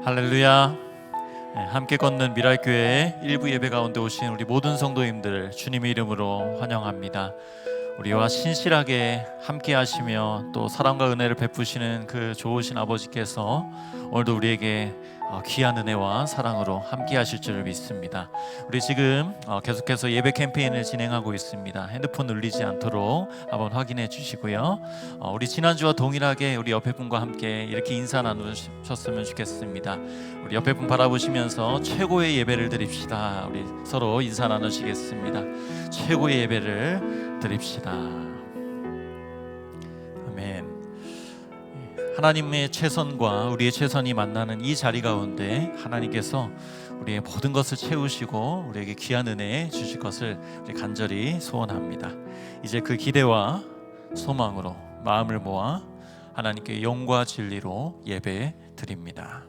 할렐루야. 함께 걷는 미랄교회의 일부 예배 가운데 오신 우리 모든 성도님들 주님의 이름으로 환영합니다. 우리와 신실하게 함께 하시며 또 사랑과 은혜를 베푸시는 그 좋으신 아버지께서 오늘도 우리에게 귀한 은혜와 사랑으로 함께 하실 줄을 믿습니다. 우리 지금 계속해서 예배 캠페인을 진행하고 있습니다. 핸드폰 울리지 않도록 한번 확인해 주시고요. 우리 지난주와 동일하게 우리 옆에 분과 함께 이렇게 인사 나누셨으면 좋겠습니다. 우리 옆에 분 바라보시면서 최고의 예배를 드립시다. 우리 서로 인사 나누시겠습니다. 최고의 예배를 드립시다. 아멘. 하나님의 최선과 우리의 최선이 만나는 이 자리 가운데 하나님께서 우리의 모든 것을 채우시고 우리에게 귀한 은혜 주실 것을 우리 간절히 소원합니다. 이제 그 기대와 소망으로 마음을 모아 하나님께 영과 진리로 예배 드립니다.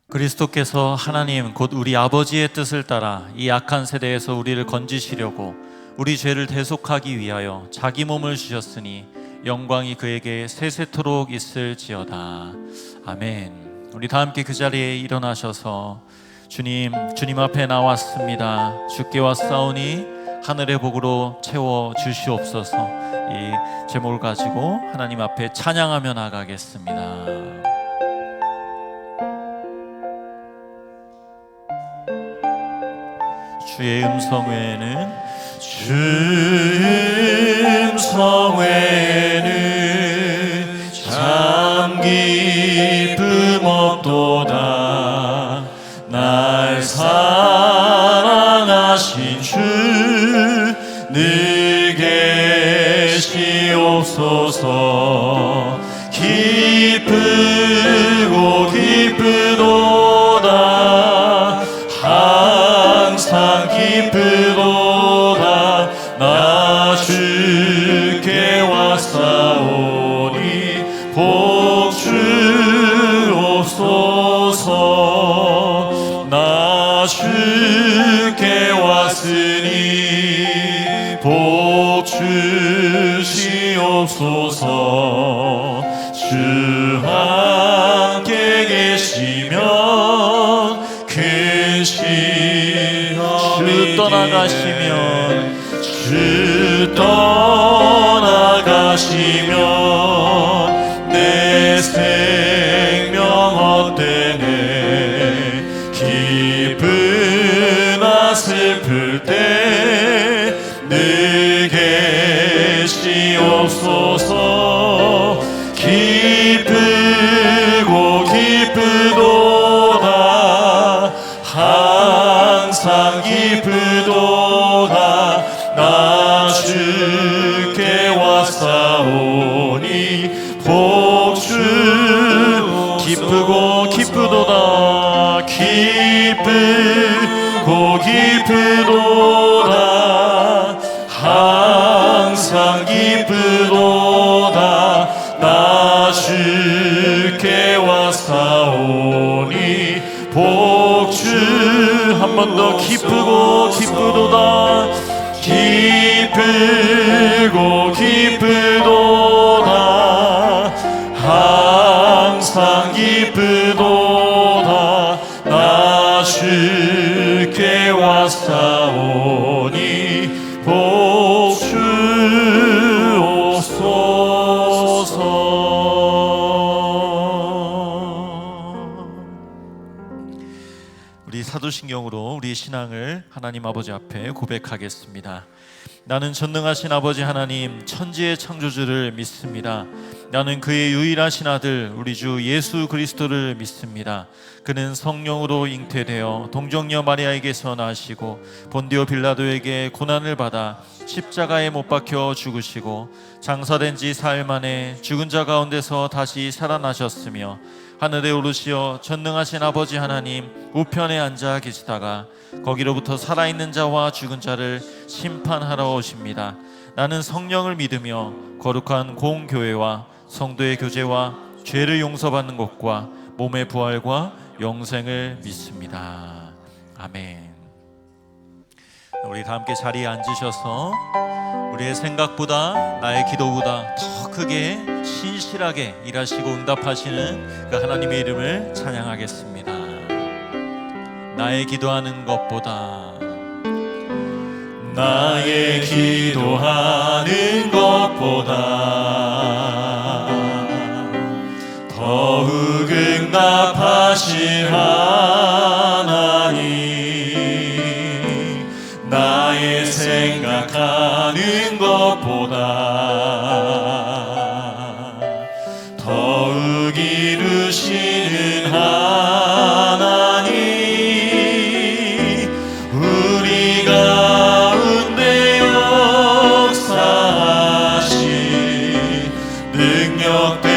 그리스도께서 하나님 곧 우리 아버지의 뜻을 따라 이 악한 세대에서 우리를 건지시려고 우리 죄를 대속하기 위하여 자기 몸을 주셨으니 영광이 그에게 세세토록 있을지어다. 아멘. 우리 다 함께 그 자리에 일어나셔서 주님 앞에 나왔습니다. 주께 왔사오니 하늘의 복으로 채워 주시옵소서. 이 제목을 가지고 하나님 앞에 찬양하며 나가겠습니다. 주의 음성 외에는 참 기쁨 없도다. 날 사랑하신 주 늘 계시옵소서. 기쁘고 기쁘도다. 항상 기쁘도다. 나 주께 왔사오니 복 주옵소서. 나 주께 왔으니 복 주시옵소서. 주 함께 계시면 주 떠나가시면 내 생명 헛되네. 기쁘나 슬플 때 늘 계시옵소서. 기쁘고 기쁘도다. 항상 기쁘도다. 나 주께 왔사오니 복 주. 기쁘고 기쁘도다. 기쁘고 기쁘도다. 항상 기쁘도다. 나 주께 왔사오니 복 주. 한 번 더 기쁘고 기쁘도다. 기쁘고 기쁘도다. 항상 기쁘도다. 나 주께 왔사오니 복 주옵소서. 우리 사도신경으로 우리 신앙을 하나님 아버지 앞에 고백하겠습니다. 나는 전능하신 아버지 하나님 천지의 창조주를 믿습니다. 나는 그의 유일하신 아들 우리 주 예수 그리스도를 믿습니다. 그는 성령으로 잉태되어 동정녀 마리아에게서 나시고 본디오 빌라도에게 고난을 받아 십자가에 못 박혀 죽으시고 장사된 지 사흘 만에 죽은 자 가운데서 다시 살아나셨으며 하늘에 오르시어 전능하신 아버지 하나님 우편에 앉아 계시다가 거기로부터 살아있는 자와 죽은 자를 심판하러 오십니다. 나는 성령을 믿으며 거룩한 공교회와 성도의 교제와 죄를 용서받는 것과 몸의 부활과 영생을 믿습니다. 아멘. 우리 다 함께 자리에 앉으셔서 우리의 생각보다 나의 기도보다 더 크게 신실하게 일하시고 응답하시는 그 하나님의 이름을 찬양하겠습니다. 나의 기도하는 것보다 나의 기도하는 것보다 더욱 응답하실 하나님 나의 생각하는 것보다 더욱 이루시는 하나님 우리 가운데 역사하신 능력대로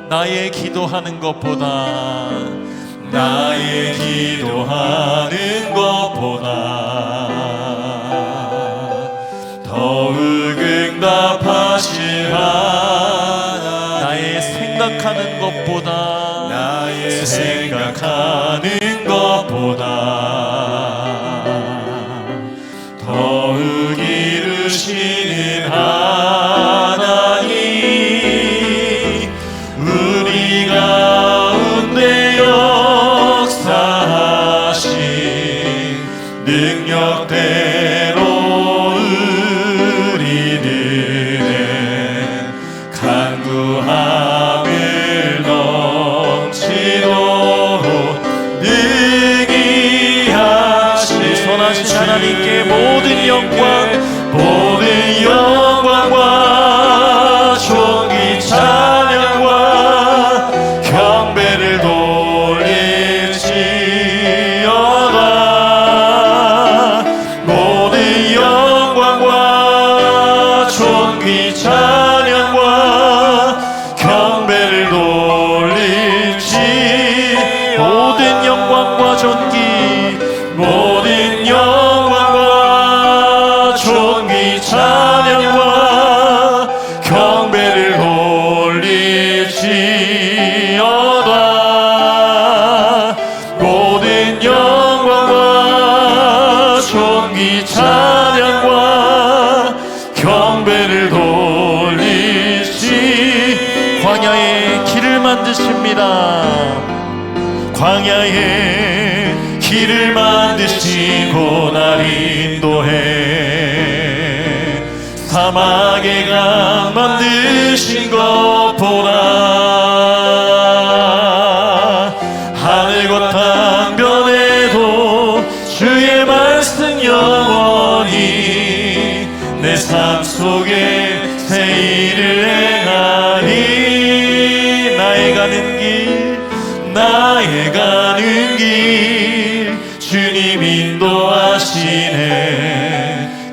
나의 기도하는 것보다 나의 기도하는 것보다 더욱 응답하실 하나님 나의 생각하는 것보다 나의 생각하는 것보다 더욱 이루시는 하나님 우리 가운데 역사하신 능력대로 우리들의 간구함을 넘치도록 능히 하신 선하신 하나님께 모든 영광과 존귀 찬양과 경배를 돌릴지어다 모든 영광과 존귀 찬양과 경배를 돌릴지 모든 영광과 존귀 모든 영광과 존귀 찬양과 경배를 돌릴지어다 모든 영광과 존귀 찬양과 경배를 돌릴지 광야에 길을 만드십니다. 광야에 길을 만드시고 날 인도해 사막의 강 만드신 것보다 하늘과 땅 변해도 주의 말씀 영원히 내 삶 속에 새 일을 행하니 나의 가는 길 주님 인도하시네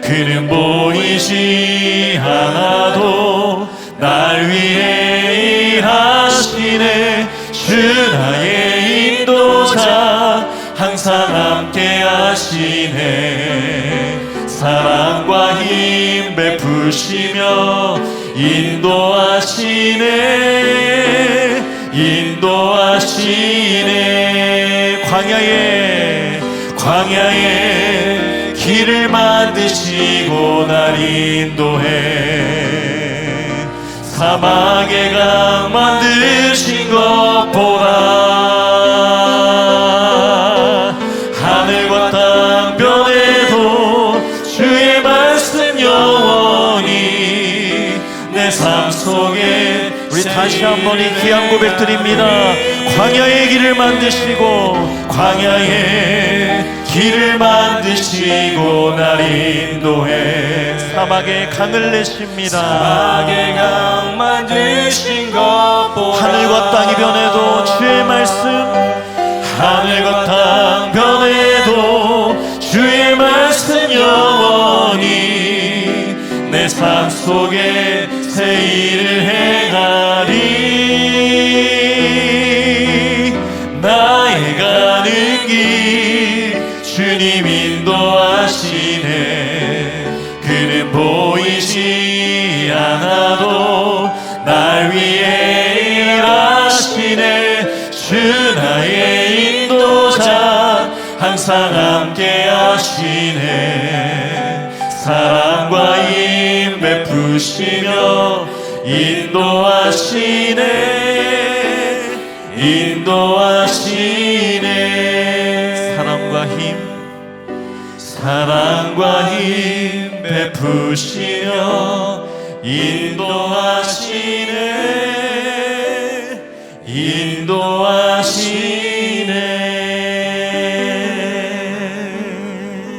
그는 보이지 않아도 날 위해 일하시네 주 나의 인도자 항상 함께 하시네 사랑과 힘 베푸시며 인도하시네 인도하시네 광야에 길을 만드시고 날 인도해 사막에 강 만드신 것 보라 하늘과 땅 변해도 주의 말씀 영원히 내 삶 속에 우리 다시 한번 이 귀한 고백 드립니다. 광야의 길을 만드시고 만드시고 날 인도해 사막에 강을 내십니다. 사막에 강 만드신 것 보라 하늘과 땅이 변해도 주의 말씀 하늘과 땅 변해도 주의 말씀 영원히 내 삶 속에 새 일을 행하리 나의 가는 길 주님 인도하시네 그는 보이지 않아도 날 위해 일하시네 주 나의 인도자 항상 함께 하시네 사랑과 힘 베푸시며 인도하시네 사랑과 힘 베푸시며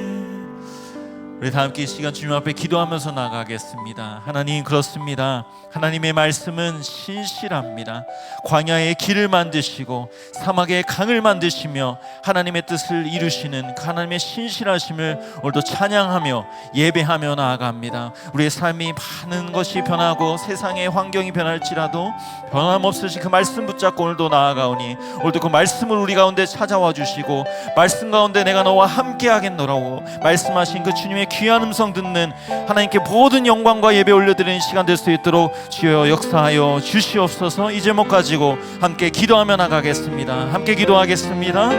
인도하시네 우리 다 함께 이 시간 주님 앞에 기도하면서 나가겠습니다. 하나님 그렇습니다. 하나님의 말씀은 신실합니다. 광야에 길을 만드시고 사막에 강을 만드시며 하나님의 뜻을 이루시는 하나님의 신실하심을 오늘도 찬양하며 예배하며 나아갑니다. 우리의 삶이 많은 것이 변하고 세상의 환경이 변할지라도 변함없으신 그 말씀 붙잡고 오늘도 나아가오니 오늘도 그 말씀을 우리 가운데 찾아와 주시고 말씀 가운데 내가 너와 함께 하겠노라고 말씀하신 그 주님의 귀한 음성 듣는 하나님께 모든 영광과 예배 올려드리는 시간 될 수 있도록 주여 역사하여 주시옵소서. 이 제목 가지고 함께 기도하며 나가겠습니다. 함께 기도하겠습니다.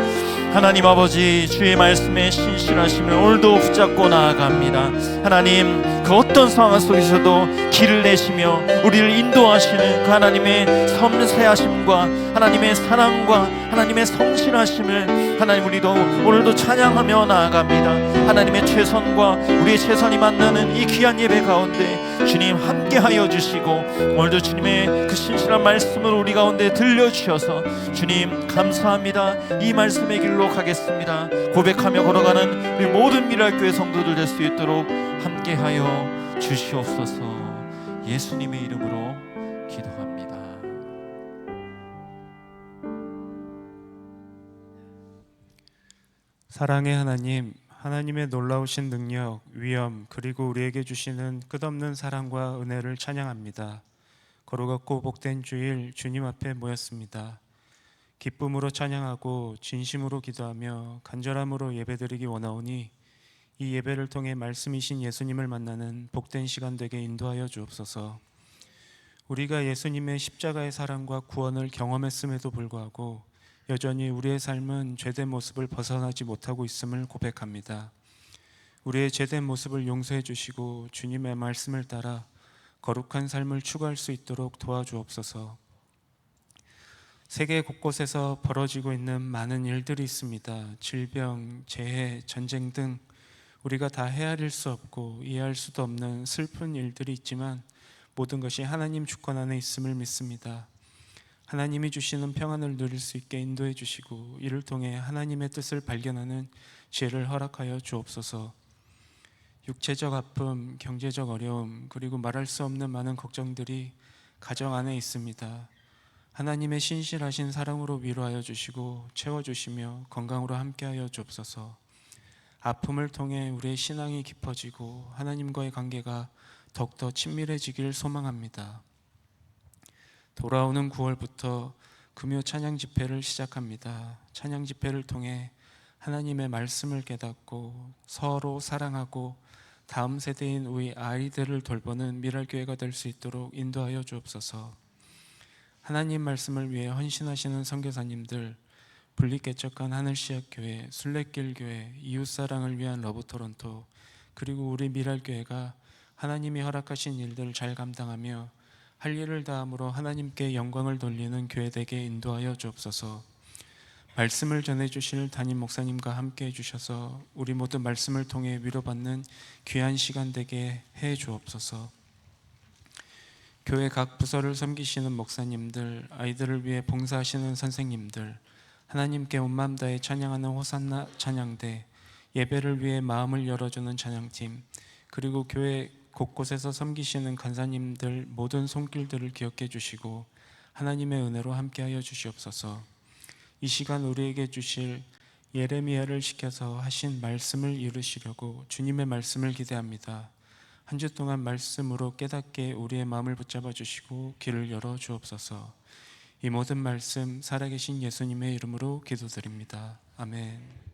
하나님 아버지 주의 말씀에 신실하심을 오늘도 붙잡고 나아갑니다. 하나님 그 어떤 상황 속에서도 길을 내시며 우리를 인도하시는 그 하나님의 섬세하심과 하나님의 사랑과 하나님의 성실하심을 하나님 우리도 오늘도 찬양하며 나아갑니다. 하나님의 최선과 우리의 최선이 만나는 이 귀한 예배 가운데 주님 함께하여 주시고 오늘도 주님의 그 신실한 말씀을 우리 가운데 들려주셔서 주님 감사합니다. 이 말씀의 길로 가겠습니다. 고백하며 걸어가는 우리 모든 미랄교회 성도들 될 수 있도록 함께하여 주시옵소서. 예수님의 이름으로 기도합니다. 사랑의 하나님, 하나님의 놀라우신 능력, 위엄, 그리고 우리에게 주시는 끝없는 사랑과 은혜를 찬양합니다. 거룩하고 복된 주일 주님 앞에 모였습니다. 기쁨으로 찬양하고 진심으로 기도하며 간절함으로 예배드리기 원하오니 이 예배를 통해 말씀이신 예수님을 만나는 복된 시간 되게 인도하여 주옵소서. 우리가 예수님의 십자가의 사랑과 구원을 경험했음에도 불구하고 여전히 우리의 삶은 죄된 모습을 벗어나지 못하고 있음을 고백합니다. 우리의 죄된 모습을 용서해 주시고 주님의 말씀을 따라 거룩한 삶을 추구할 수 있도록 도와주옵소서. 세계 곳곳에서 벌어지고 있는 많은 일들이 있습니다. 질병, 재해, 전쟁 등 우리가 다 헤아릴 수 없고 이해할 수도 없는 슬픈 일들이 있지만 모든 것이 하나님 주권 안에 있음을 믿습니다. 하나님이 주시는 평안을 누릴 수 있게 인도해 주시고 이를 통해 하나님의 뜻을 발견하는 지혜를 허락하여 주옵소서. 육체적 아픔, 경제적 어려움, 그리고 말할 수 없는 많은 걱정들이 가정 안에 있습니다. 하나님의 신실하신 사랑으로 위로하여 주시고 채워주시며 건강으로 함께하여 주옵소서. 아픔을 통해 우리의 신앙이 깊어지고 하나님과의 관계가 더욱더 친밀해지길 소망합니다. 돌아오는 9월부터 금요 찬양 집회를 시작합니다. 찬양 집회를 통해 하나님의 말씀을 깨닫고 서로 사랑하고 다음 세대인 우리 아이들을 돌보는 미랄교회가 될 수 있도록 인도하여 주옵소서. 하나님 말씀을 위해 헌신하시는 선교사님들, 분리개척한 하늘시약교회, 순례길교회, 이웃사랑을 위한 러브토론토, 그리고 우리 미랄교회가 하나님이 허락하신 일들을 잘 감당하며 할 일을 다함으로 하나님께 영광을 돌리는 교회 되게 인도하여 주옵소서. 말씀을 전해주실 담임 목사님과 함께 해주셔서 우리 모두 말씀을 통해 위로받는 귀한 시간 되게 해 주옵소서. 교회 각 부서를 섬기시는 목사님들, 아이들을 위해 봉사하시는 선생님들, 하나님께 온 마음 다해 찬양하는 호산나 찬양대, 예배를 위해 마음을 열어주는 찬양팀, 그리고 교회 곳곳에서 섬기시는 간사님들 모든 손길들을 기억해 주시고 하나님의 은혜로 함께하여 주시옵소서. 이 시간 우리에게 주실 예레미야를 시켜서 하신 말씀을 이루시려고 주님의 말씀을 기대합니다. 한 주 동안 말씀으로 깨닫게 우리의 마음을 붙잡아 주시고 귀를 열어 주옵소서. 이 모든 말씀 살아계신 예수님의 이름으로 기도드립니다. 아멘.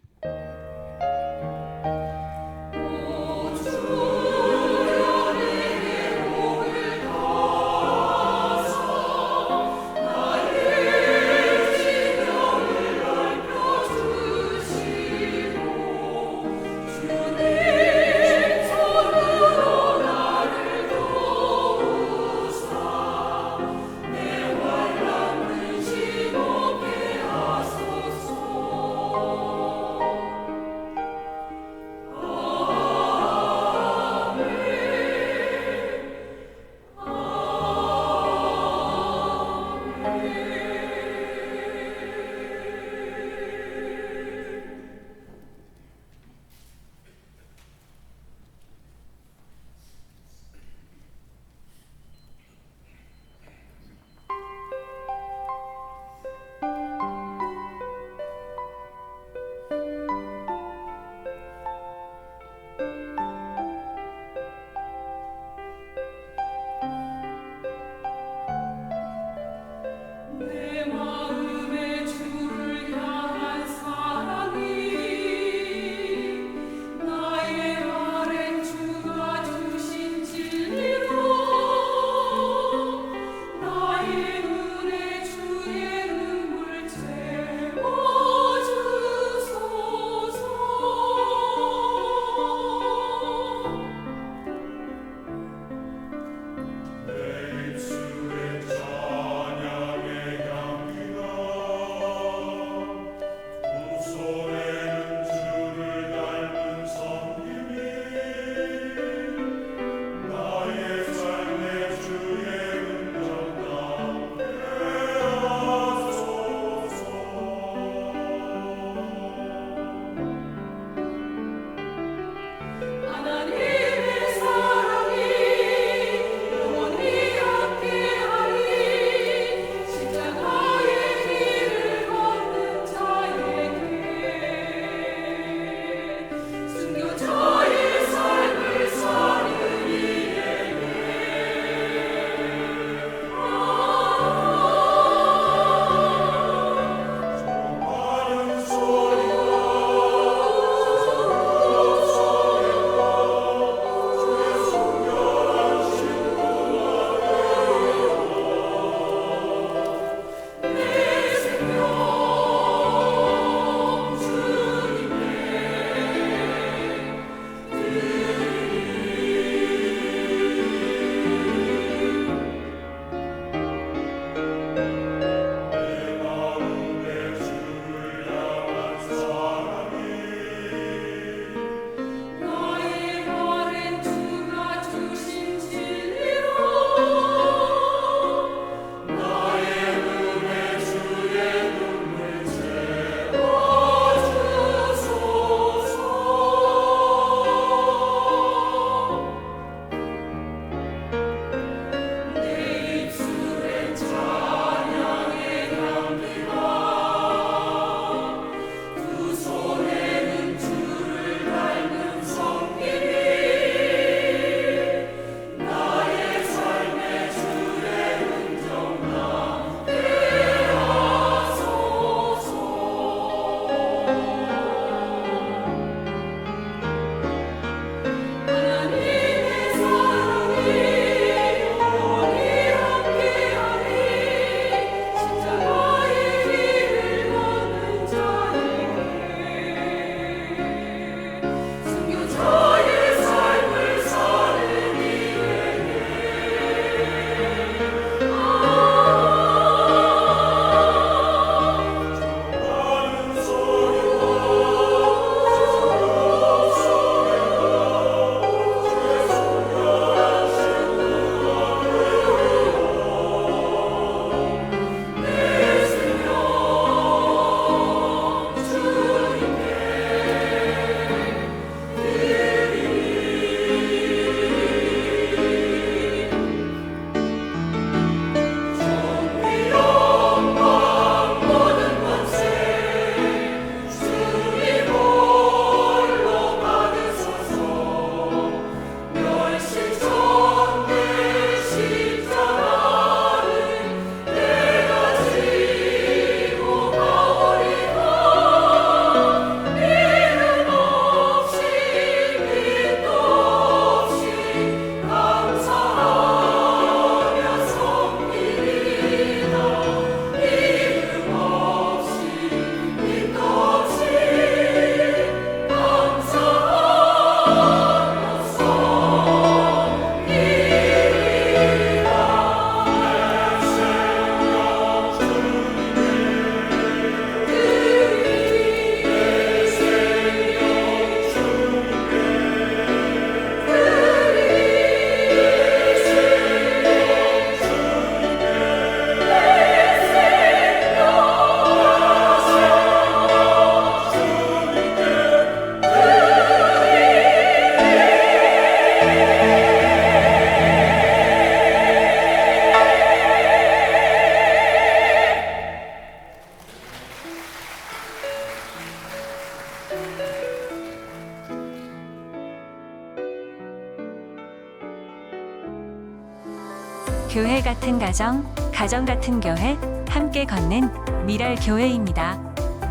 교회 같은 가정, 가정 같은 교회, 함께 걷는 미랄 교회입니다.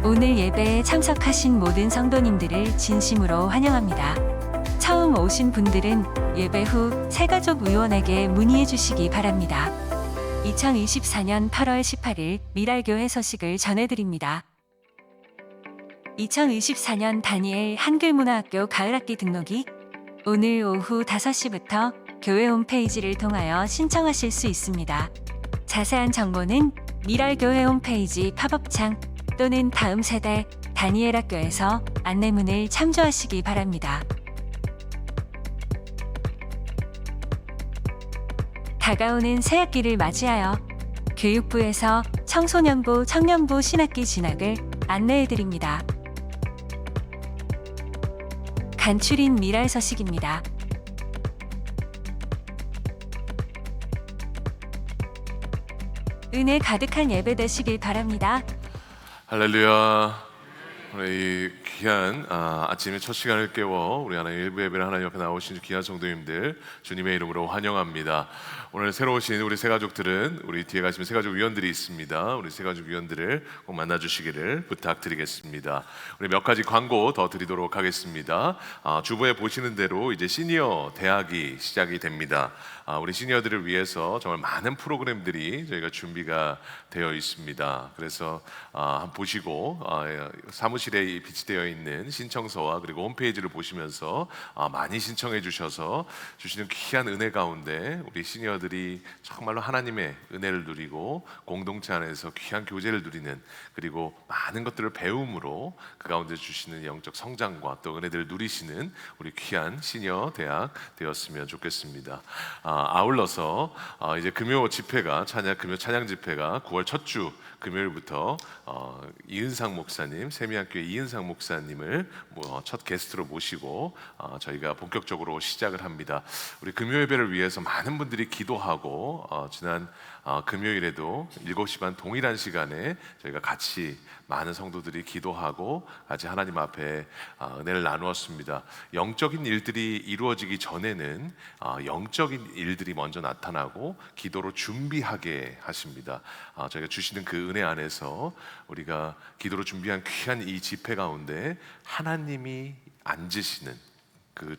오늘 예배에 참석하신 모든 성도님들을 진심으로 환영합니다. 처음 오신 분들은 예배 후 새가족 의원에게 문의해 주시기 바랍니다. 2024년 8월 18일 미랄교회 소식을 전해드립니다. 2024년 다니엘 한글문화학교 가을학기 등록이 오늘 오후 5시부터 교회 홈페이지를 통하여 신청하실 수 있습니다. 자세한 정보는 미랄교회 홈페이지 팝업창 또는 다음 세대 다니엘 학교에서 안내문을 참조하시기 바랍니다. 다가오는 새학기를 맞이하여 교육부에서 청소년부, 청년부 신학기 진학을 안내해드립니다. 간추린 미랄 소식입니다. 은혜 가득한 예배 되시길 바랍니다. 할렐루야. 오늘 이 귀한 아침의 첫 시간을 깨워 우리 하나님 일부 예배를 하나님 앞에 나오신 귀한 성도님들 주님의 이름으로 환영합니다. 오늘 새로 오신 우리 새가족들은 우리 뒤에 가시면 새가족 위원들이 있습니다. 우리 새가족 위원들을 꼭 만나주시기를 부탁드리겠습니다. 우리 몇 가지 광고 더 드리도록 하겠습니다. 주보에 보시는 대로 이제 시니어 대학이 시작이 됩니다. 우리 시니어들을 위해서 정말 많은 프로그램들이 저희가 준비가 되어 있습니다. 그래서 한번 보시고 사무실에 비치되어 있는 신청서와 그리고 홈페이지를 보시면서 많이 신청해 주셔서 주시는 귀한 은혜 가운데 우리 시니어들이 정말로 하나님의 은혜를 누리고 공동체 안에서 귀한 교제를 누리는 그리고 많은 것들을 배움으로 그 가운데 주시는 영적 성장과 또 은혜들을 누리시는 우리 귀한 시니어 대학 되었으면 좋겠습니다. 아울러서 이제 금요 집회가 금요 찬양 집회가 9월 첫 주 금요일부터 이은상 목사님, 세미학교의 이은상 목사님을 첫 게스트로 모시고 저희가 본격적으로 시작을 합니다. 우리 금요 예배를 위해서 많은 분들이 기도하고 지난 금요일에도 7시 반 동일한 시간에 저희가 같이 많은 성도들이 기도하고 같이 하나님 앞에 은혜를 나누었습니다. 영적인 일들이 이루어지기 전에는 영적인 일들이 먼저 나타나고 기도로 준비하게 하십니다. 저희가 주시는 그 은혜 안에서 우리가 기도로 준비한 귀한 이 집회 가운데 하나님이 앉으시는 그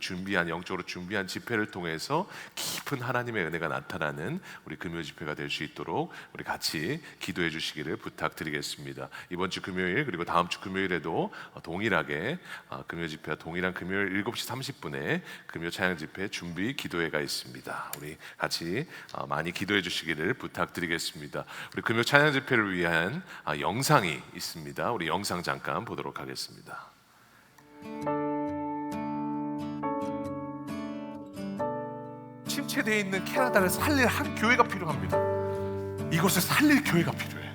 영적으로 준비한 집회를 통해서 깊은 하나님의 은혜가 나타나는 우리 금요 집회가 될 수 있도록 우리 같이 기도해 주시기를 부탁드리겠습니다. 이번 주 금요일 그리고 다음 주 금요일에도 동일하게 금요 집회와 동일한 금요일 7시 30분에 금요 찬양 집회 준비 기도회가 있습니다. 우리 같이 많이 기도해 주시기를 부탁드리겠습니다. 우리 금요 찬양 집회를 위한 영상이 있습니다. 우리 영상 잠깐 보도록 하겠습니다. 침체되어 있는 캐나다를 살릴 한 교회가 필요합니다. 이곳을 살릴 교회가 필요해.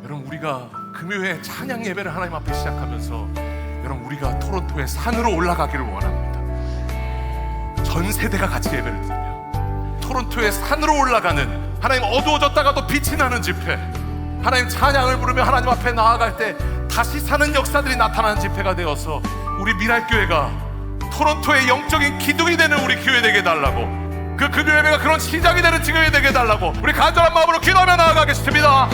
여러분, 우리가 금요일 찬양 예배를 하나님 앞에 시작하면서 여러분, 우리가 토론토의 산으로 올라가기를 원합니다. 전 세대가 같이 예배를 드리며 토론토의 산으로 올라가는 하나님, 어두워졌다가도 빛이 나는 집회, 하나님 찬양을 부르며 하나님 앞에 나아갈 때 다시 사는 역사들이 나타나는 집회가 되어서 우리 미랄교회가 토론토의 영적인 기둥이 되는 우리 교회 되게 해달라고, 그 금요 예배가 그런 시작이 되는 교회 되게 해달라고 우리 간절한 마음으로 기도하며 나아가겠습니다.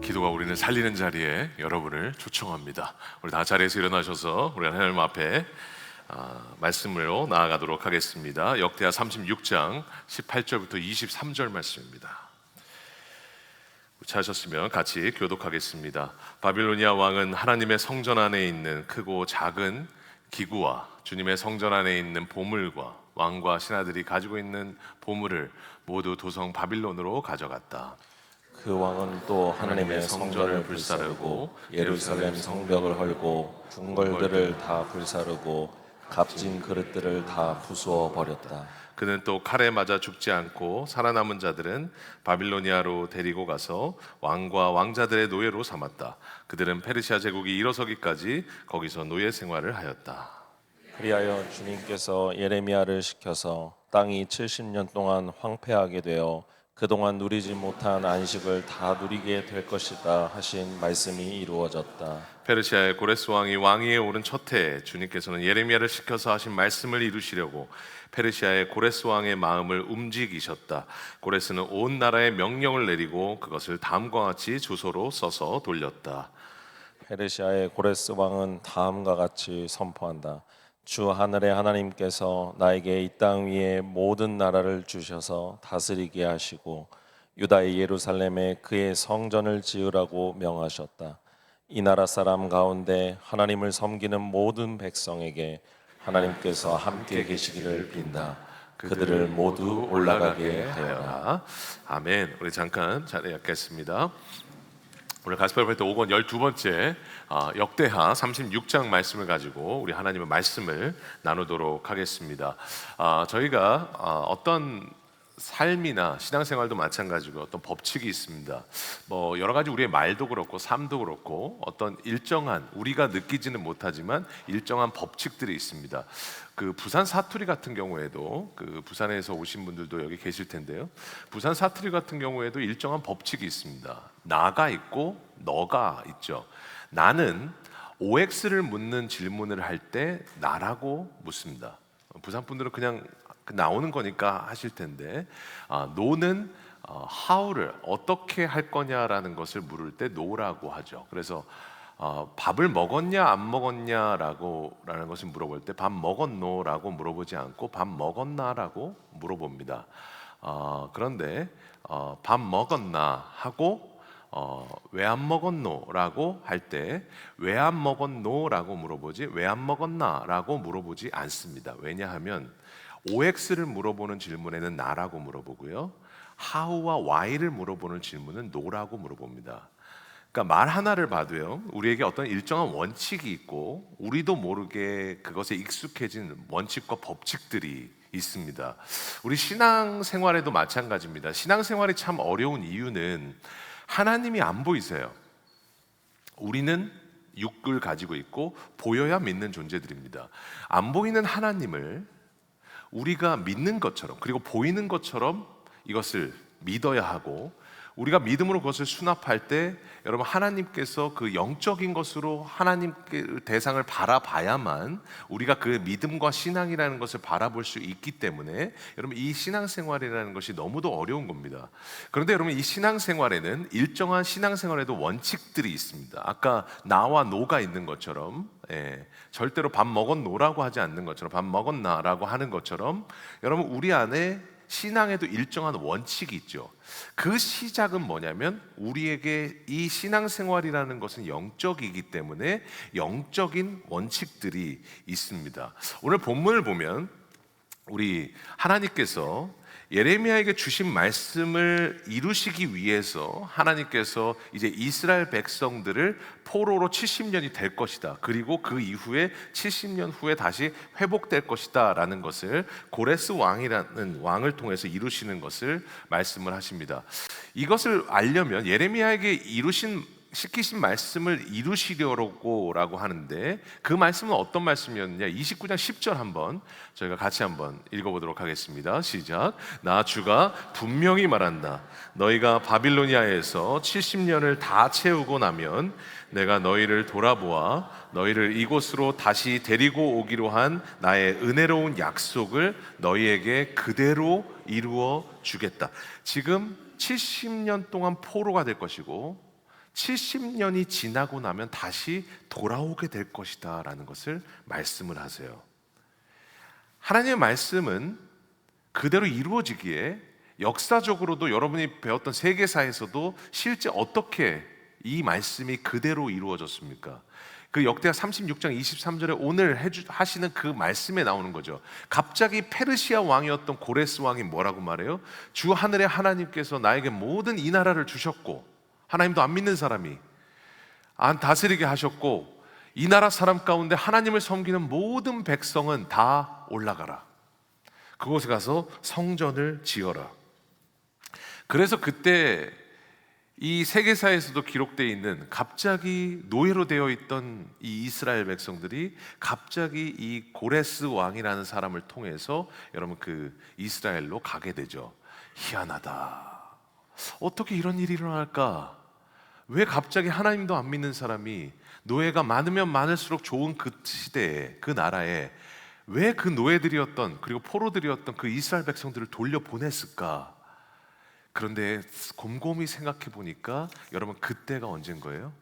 기도가 우리는 살리는 자리에 여러분을 초청합니다. 우리 다 자리에서 일어나셔서 우리 하나님 앞에 말씀으로 나아가도록 하겠습니다. 역대하 36장 18절부터 23절 말씀입니다. 찾으셨으면 같이 교독하겠습니다. 바빌로니아 왕은 하나님의 성전 안에 있는 크고 작은 기구와 주님의 성전 안에 있는 보물과 왕과 신하들이 가지고 있는 보물을 모두 도성 바빌론으로 가져갔다. 그 왕은 또 하나님의 성전을 불사르고 예루살렘 성벽을 헐고 궁궐들을 다 불사르고 값진 그릇들을 다 부수어 버렸다. 그는 또 칼에 맞아 죽지 않고 살아남은 자들은 바빌로니아로 데리고 가서 왕과 왕자들의 노예로 삼았다. 그들은 페르시아 제국이 일어서기까지 거기서 노예 생활을 하였다. 그리하여 주님께서 예레미야를 시켜서 땅이 70년 동안 황폐하게 되어 그동안 누리지 못한 안식을 다 누리게 될 것이다 하신 말씀이 이루어졌다. 페르시아의 고레스 왕이 왕위에 오른 첫 해에 주님께서는 예레미야를 시켜서 하신 말씀을 이루시려고 페르시아의 고레스 왕의 마음을 움직이셨다. 고레스는 온 나라에 명령을 내리고 그것을 다음과 같이 주소로 써서 돌렸다. 페르시아의 고레스 왕은 다음과 같이 선포한다. 주 하늘의 하나님께서 나에게 이 땅 위에 모든 나라를 주셔서 다스리게 하시고 유다의 예루살렘에 그의 성전을 지으라고 명하셨다. 이 나라 사람 가운데 하나님을 섬기는 모든 백성에게 하나님께서 함께 계시기를 빈다. 그들을 모두 올라가게 하여라. 아멘. 우리 잠깐 자리에 앉겠습니다. 오늘 가스펠 프로젝트 5권 12번째 역대하 36장 말씀을 가지고 우리 하나님의 말씀을 나누도록 하겠습니다. 저희가 어떤 삶이나 신앙생활도 마찬가지고 어떤 법칙이 있습니다. 뭐 여러 가지 우리의 말도 그렇고 삶도 그렇고 어떤 일정한 우리가 느끼지는 못하지만 일정한 법칙들이 있습니다. 그 부산 사투리 같은 경우에도 그 부산에서 오신 분들도 여기 계실 텐데요. 부산 사투리 같은 경우에도 일정한 법칙이 있습니다. 나가 있고 너가 있죠. 나는 OX를 묻는 질문을 할 때 나라고 묻습니다. 부산 분들은 그냥 나오는 거니까 하실 텐데 노는 how를 어떻게 할 거냐라는 것을 물을 때 no라고 하죠. 그래서 밥을 먹었냐 안 먹었냐라는 것을 물어볼 때 밥 먹었노라고 물어보지 않고 밥 먹었나라고 물어봅니다. 그런데 밥 먹었나 하고 왜 안 먹었노라고 할 때 왜 안 먹었노라고 물어보지 왜 안 먹었나라고 물어보지 않습니다. 왜냐하면 OX를 물어보는 질문에는 나라고 물어보고요. how와 why를 물어보는 질문은 no라고 물어봅니다. 그러니까 말 하나를 봐도요, 우리에게 어떤 일정한 원칙이 있고 우리도 모르게 그것에 익숙해진 원칙과 법칙들이 있습니다. 우리 신앙생활에도 마찬가지입니다. 신앙생활이 참 어려운 이유는 하나님이 안 보이세요. 우리는 육을 가지고 있고 보여야 믿는 존재들입니다. 안 보이는 하나님을 우리가 믿는 것처럼 그리고 보이는 것처럼 이것을 믿어야 하고 우리가 믿음으로 그것을 수납할 때 여러분 하나님께서 그 영적인 것으로 하나님께 대상을 바라봐야만 우리가 그 믿음과 신앙이라는 것을 바라볼 수 있기 때문에 여러분 이 신앙생활이라는 것이 너무도 어려운 겁니다. 그런데 여러분 이 신앙생활에는 일정한 신앙생활에도 원칙들이 있습니다. 아까 나와 노가 있는 것처럼 절대로 밥 먹었노라고 하지 않는 것처럼 밥 먹었나라고 하는 것처럼 여러분 우리 안에 신앙에도 일정한 원칙이 있죠. 그 시작은 뭐냐면 우리에게 이 신앙생활이라는 것은 영적이기 때문에 영적인 원칙들이 있습니다. 오늘 본문을 보면 우리 하나님께서 예레미야에게 주신 말씀을 이루시기 위해서 하나님께서 이제 이스라엘 백성들을 포로로 70년이 될 것이다. 그리고 그 이후에 70년 후에 다시 회복될 것이다 라는 것을 고레스 왕이라는 왕을 통해서 이루시는 것을 말씀을 하십니다. 이것을 알려면 예레미야에게 시키신 말씀을 이루시려고라고 하는데 그 말씀은 어떤 말씀이었느냐? 29장 10절 한번 저희가 같이 한번 읽어보도록 하겠습니다. 시작. 나 주가 분명히 말한다. 너희가 바빌로니아에서 70년을 다 채우고 나면 내가 너희를 돌아보아 너희를 이곳으로 다시 데리고 오기로 한 나의 은혜로운 약속을 너희에게 그대로 이루어 주겠다. 지금 70년 동안 포로가 될 것이고 70년이 지나고 나면 다시 돌아오게 될 것이다 라는 것을 말씀을 하세요. 하나님의 말씀은 그대로 이루어지기에 역사적으로도 여러분이 배웠던 세계사에서도 실제 어떻게 이 말씀이 그대로 이루어졌습니까? 그 역대하 36장 23절에 오늘 하시는 그 말씀에 나오는 거죠. 갑자기 페르시아 왕이었던 고레스 왕이 뭐라고 말해요? 주 하늘의 하나님께서 나에게 모든 이 나라를 주셨고, 하나님도 안 믿는 사람이 안 다스리게 하셨고, 이 나라 사람 가운데 하나님을 섬기는 모든 백성은 다 올라가라. 그곳에 가서 성전을 지어라. 그래서 그때 이 세계사에서도 기록되어 있는 갑자기 노예로 되어 있던 이 이스라엘 백성들이 갑자기 이 고레스 왕이라는 사람을 통해서 여러분 그 이스라엘로 가게 되죠. 희한하다. 어떻게 이런 일이 일어날까? 왜 갑자기 하나님도 안 믿는 사람이 노예가 많으면 많을수록 좋은 그 시대에, 그 나라에 왜 그 노예들이었던, 그리고 포로들이었던 그 이스라엘 백성들을 돌려보냈을까? 그런데 곰곰이 생각해 보니까 여러분 그때가 언제인 거예요?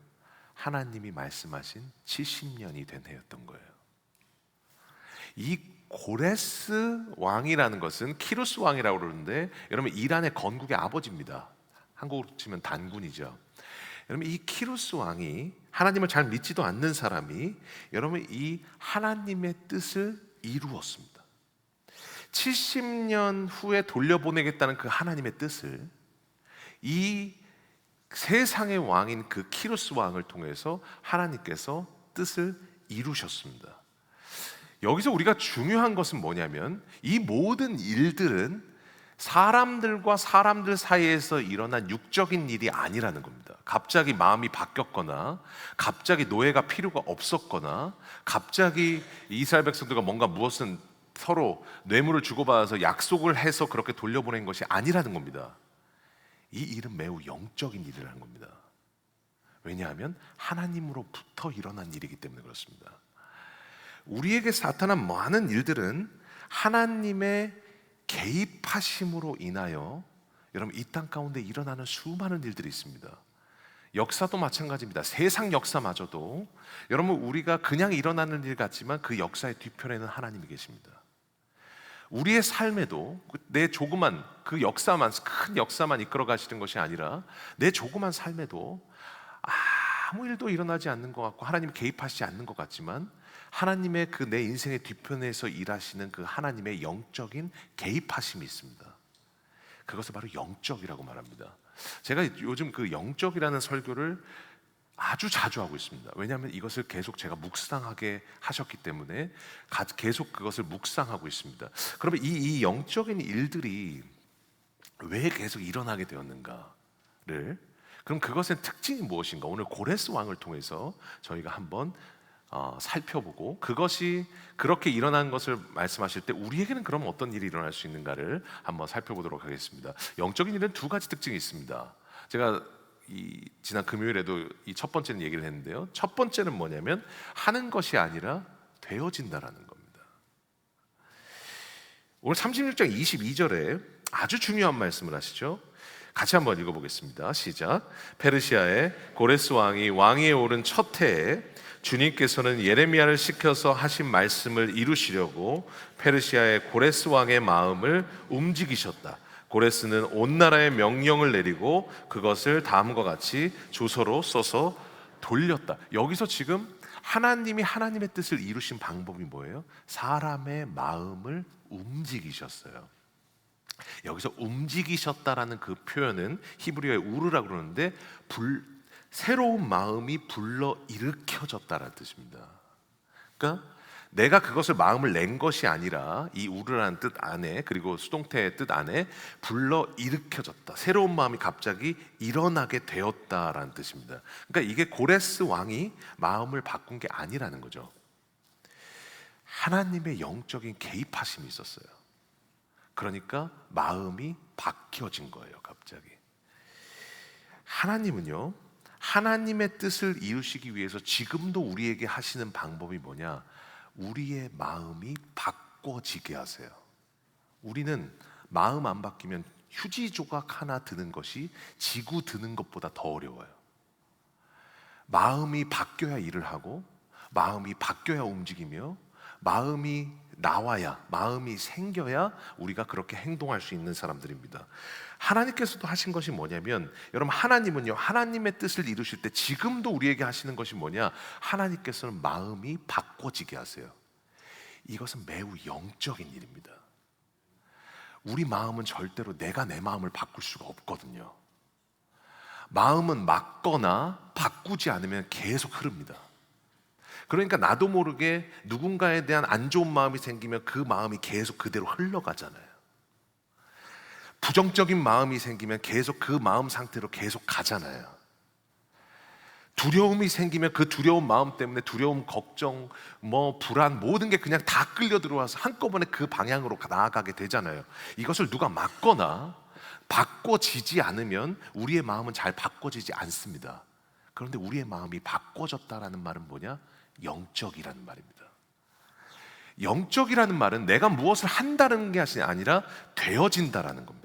하나님이 말씀하신 70년이 된 해였던 거예요. 이 고레스 왕이라는 것은 키루스 왕이라고 그러는데 여러분 이란의 건국의 아버지입니다. 한국으로 치면 단군이죠. 여러분 이 키루스 왕이 하나님을 잘 믿지도 않는 사람이 여러분 이 하나님의 뜻을 이루었습니다. 70년 후에 돌려보내겠다는 그 하나님의 뜻을 이 세상의 왕인 그 키루스 왕을 통해서 하나님께서 뜻을 이루셨습니다. 여기서 우리가 중요한 것은 뭐냐면 이 모든 일들은 사람들과 사람들 사이에서 일어난 육적인 일이 아니라는 겁니다. 갑자기 마음이 바뀌었거나 갑자기 노예가 필요가 없었거나 갑자기 이스라엘 백성들과 뭔가 무엇은 서로 뇌물을 주고받아서 약속을 해서 그렇게 돌려보낸 것이 아니라는 겁니다. 이 일은 매우 영적인 일이라는 겁니다. 왜냐하면 하나님으로부터 일어난 일이기 때문에 그렇습니다. 우리에게 나타난 많은 일들은 하나님의 개입하심으로 인하여 여러분 이 땅 가운데 일어나는 수많은 일들이 있습니다. 역사도 마찬가지입니다. 세상 역사마저도 여러분 우리가 그냥 일어나는 일 같지만 그 역사의 뒤편에는 하나님이 계십니다. 우리의 삶에도 내 조그만 그 역사만, 큰 역사만 이끌어 가시는 것이 아니라 내 조그만 삶에도 아무 일도 일어나지 않는 것 같고 하나님이 개입하시지 않는 것 같지만 하나님의 그 내 인생의 뒤편에서 일하시는 그 하나님의 영적인 개입하심이 있습니다. 그것을 바로 영적이라고 말합니다. 제가 요즘 그 영적이라는 설교를 아주 자주 하고 있습니다. 왜냐하면 이것을 계속 제가 묵상하게 하셨기 때문에 계속 그것을 묵상하고 있습니다. 그러면 이 영적인 일들이 왜 계속 일어나게 되었는가를, 그럼 그것의 특징이 무엇인가? 오늘 고레스 왕을 통해서 저희가 한번 살펴보고 그것이 그렇게 일어난 것을 말씀하실 때 우리에게는 그럼 어떤 일이 일어날 수 있는가를 한번 살펴보도록 하겠습니다. 영적인 일은 두 가지 특징이 있습니다. 제가 지난 금요일에도 이 첫 번째는 얘기를 했는데요. 첫 번째는 뭐냐면 하는 것이 아니라 되어진다라는 겁니다. 오늘 36장 22절에 아주 중요한 말씀을 하시죠. 같이 한번 읽어보겠습니다. 시작. 페르시아의 고레스 왕이 왕위에 오른 첫 해에 주님께서는 예레미야를 시켜서 하신 말씀을 이루시려고 페르시아의 고레스 왕의 마음을 움직이셨다. 고레스는 온 나라에 명령을 내리고 그것을 다음과 같이 조서로 써서 돌렸다. 여기서 지금 하나님이 하나님의 뜻을 이루신 방법이 뭐예요? 사람의 마음을 움직이셨어요. 여기서 움직이셨다라는 그 표현은 히브리어의 우르라고 그러는데 새로운 마음이 불러 일으켜졌다라는 뜻입니다. 그러니까 내가 그것을 마음을 낸 것이 아니라 이 우르라는 뜻 안에, 그리고 수동태의 뜻 안에 불러 일으켜졌다. 새로운 마음이 갑자기 일어나게 되었다라는 뜻입니다. 그러니까 이게 고레스 왕이 마음을 바꾼 게 아니라는 거죠. 하나님의 영적인 개입하심이 있었어요. 그러니까 마음이 바뀌어진 거예요, 갑자기. 하나님은요, 하나님의 뜻을 이루시기 위해서 지금도 우리에게 하시는 방법이 뭐냐? 우리의 마음이 바꿔지게 하세요. 우리는 마음 안 바뀌면 휴지 조각 하나 드는 것이 지구 드는 것보다 더 어려워요. 마음이 바뀌어야 일을 하고, 마음이 바뀌어야 움직이며, 마음이 나와야, 마음이 생겨야 우리가 그렇게 행동할 수 있는 사람들입니다. 하나님께서도 하신 것이 뭐냐면, 여러분, 하나님은요, 하나님의 뜻을 이루실 때 지금도 우리에게 하시는 것이 뭐냐, 하나님께서는 마음이 바꿔지게 하세요. 이것은 매우 영적인 일입니다. 우리 마음은 절대로 내가 내 마음을 바꿀 수가 없거든요. 마음은 맞거나 바꾸지 않으면 계속 흐릅니다. 그러니까 나도 모르게 누군가에 대한 안 좋은 마음이 생기면 그 마음이 계속 그대로 흘러가잖아요. 부정적인 마음이 생기면 계속 그 마음 상태로 계속 가잖아요. 두려움이 생기면 그 두려운 마음 때문에 두려움, 걱정, 불안, 모든 게 그냥 다 끌려 들어와서 한꺼번에 그 방향으로 나아가게 되잖아요. 이것을 누가 막거나 바꿔지지 않으면 우리의 마음은 잘 바꿔지지 않습니다. 그런데 우리의 마음이 바꿔졌다라는 말은 뭐냐? 영적이라는 말입니다. 영적이라는 말은 내가 무엇을 한다는 게 아니라 되어진다라는 겁니다.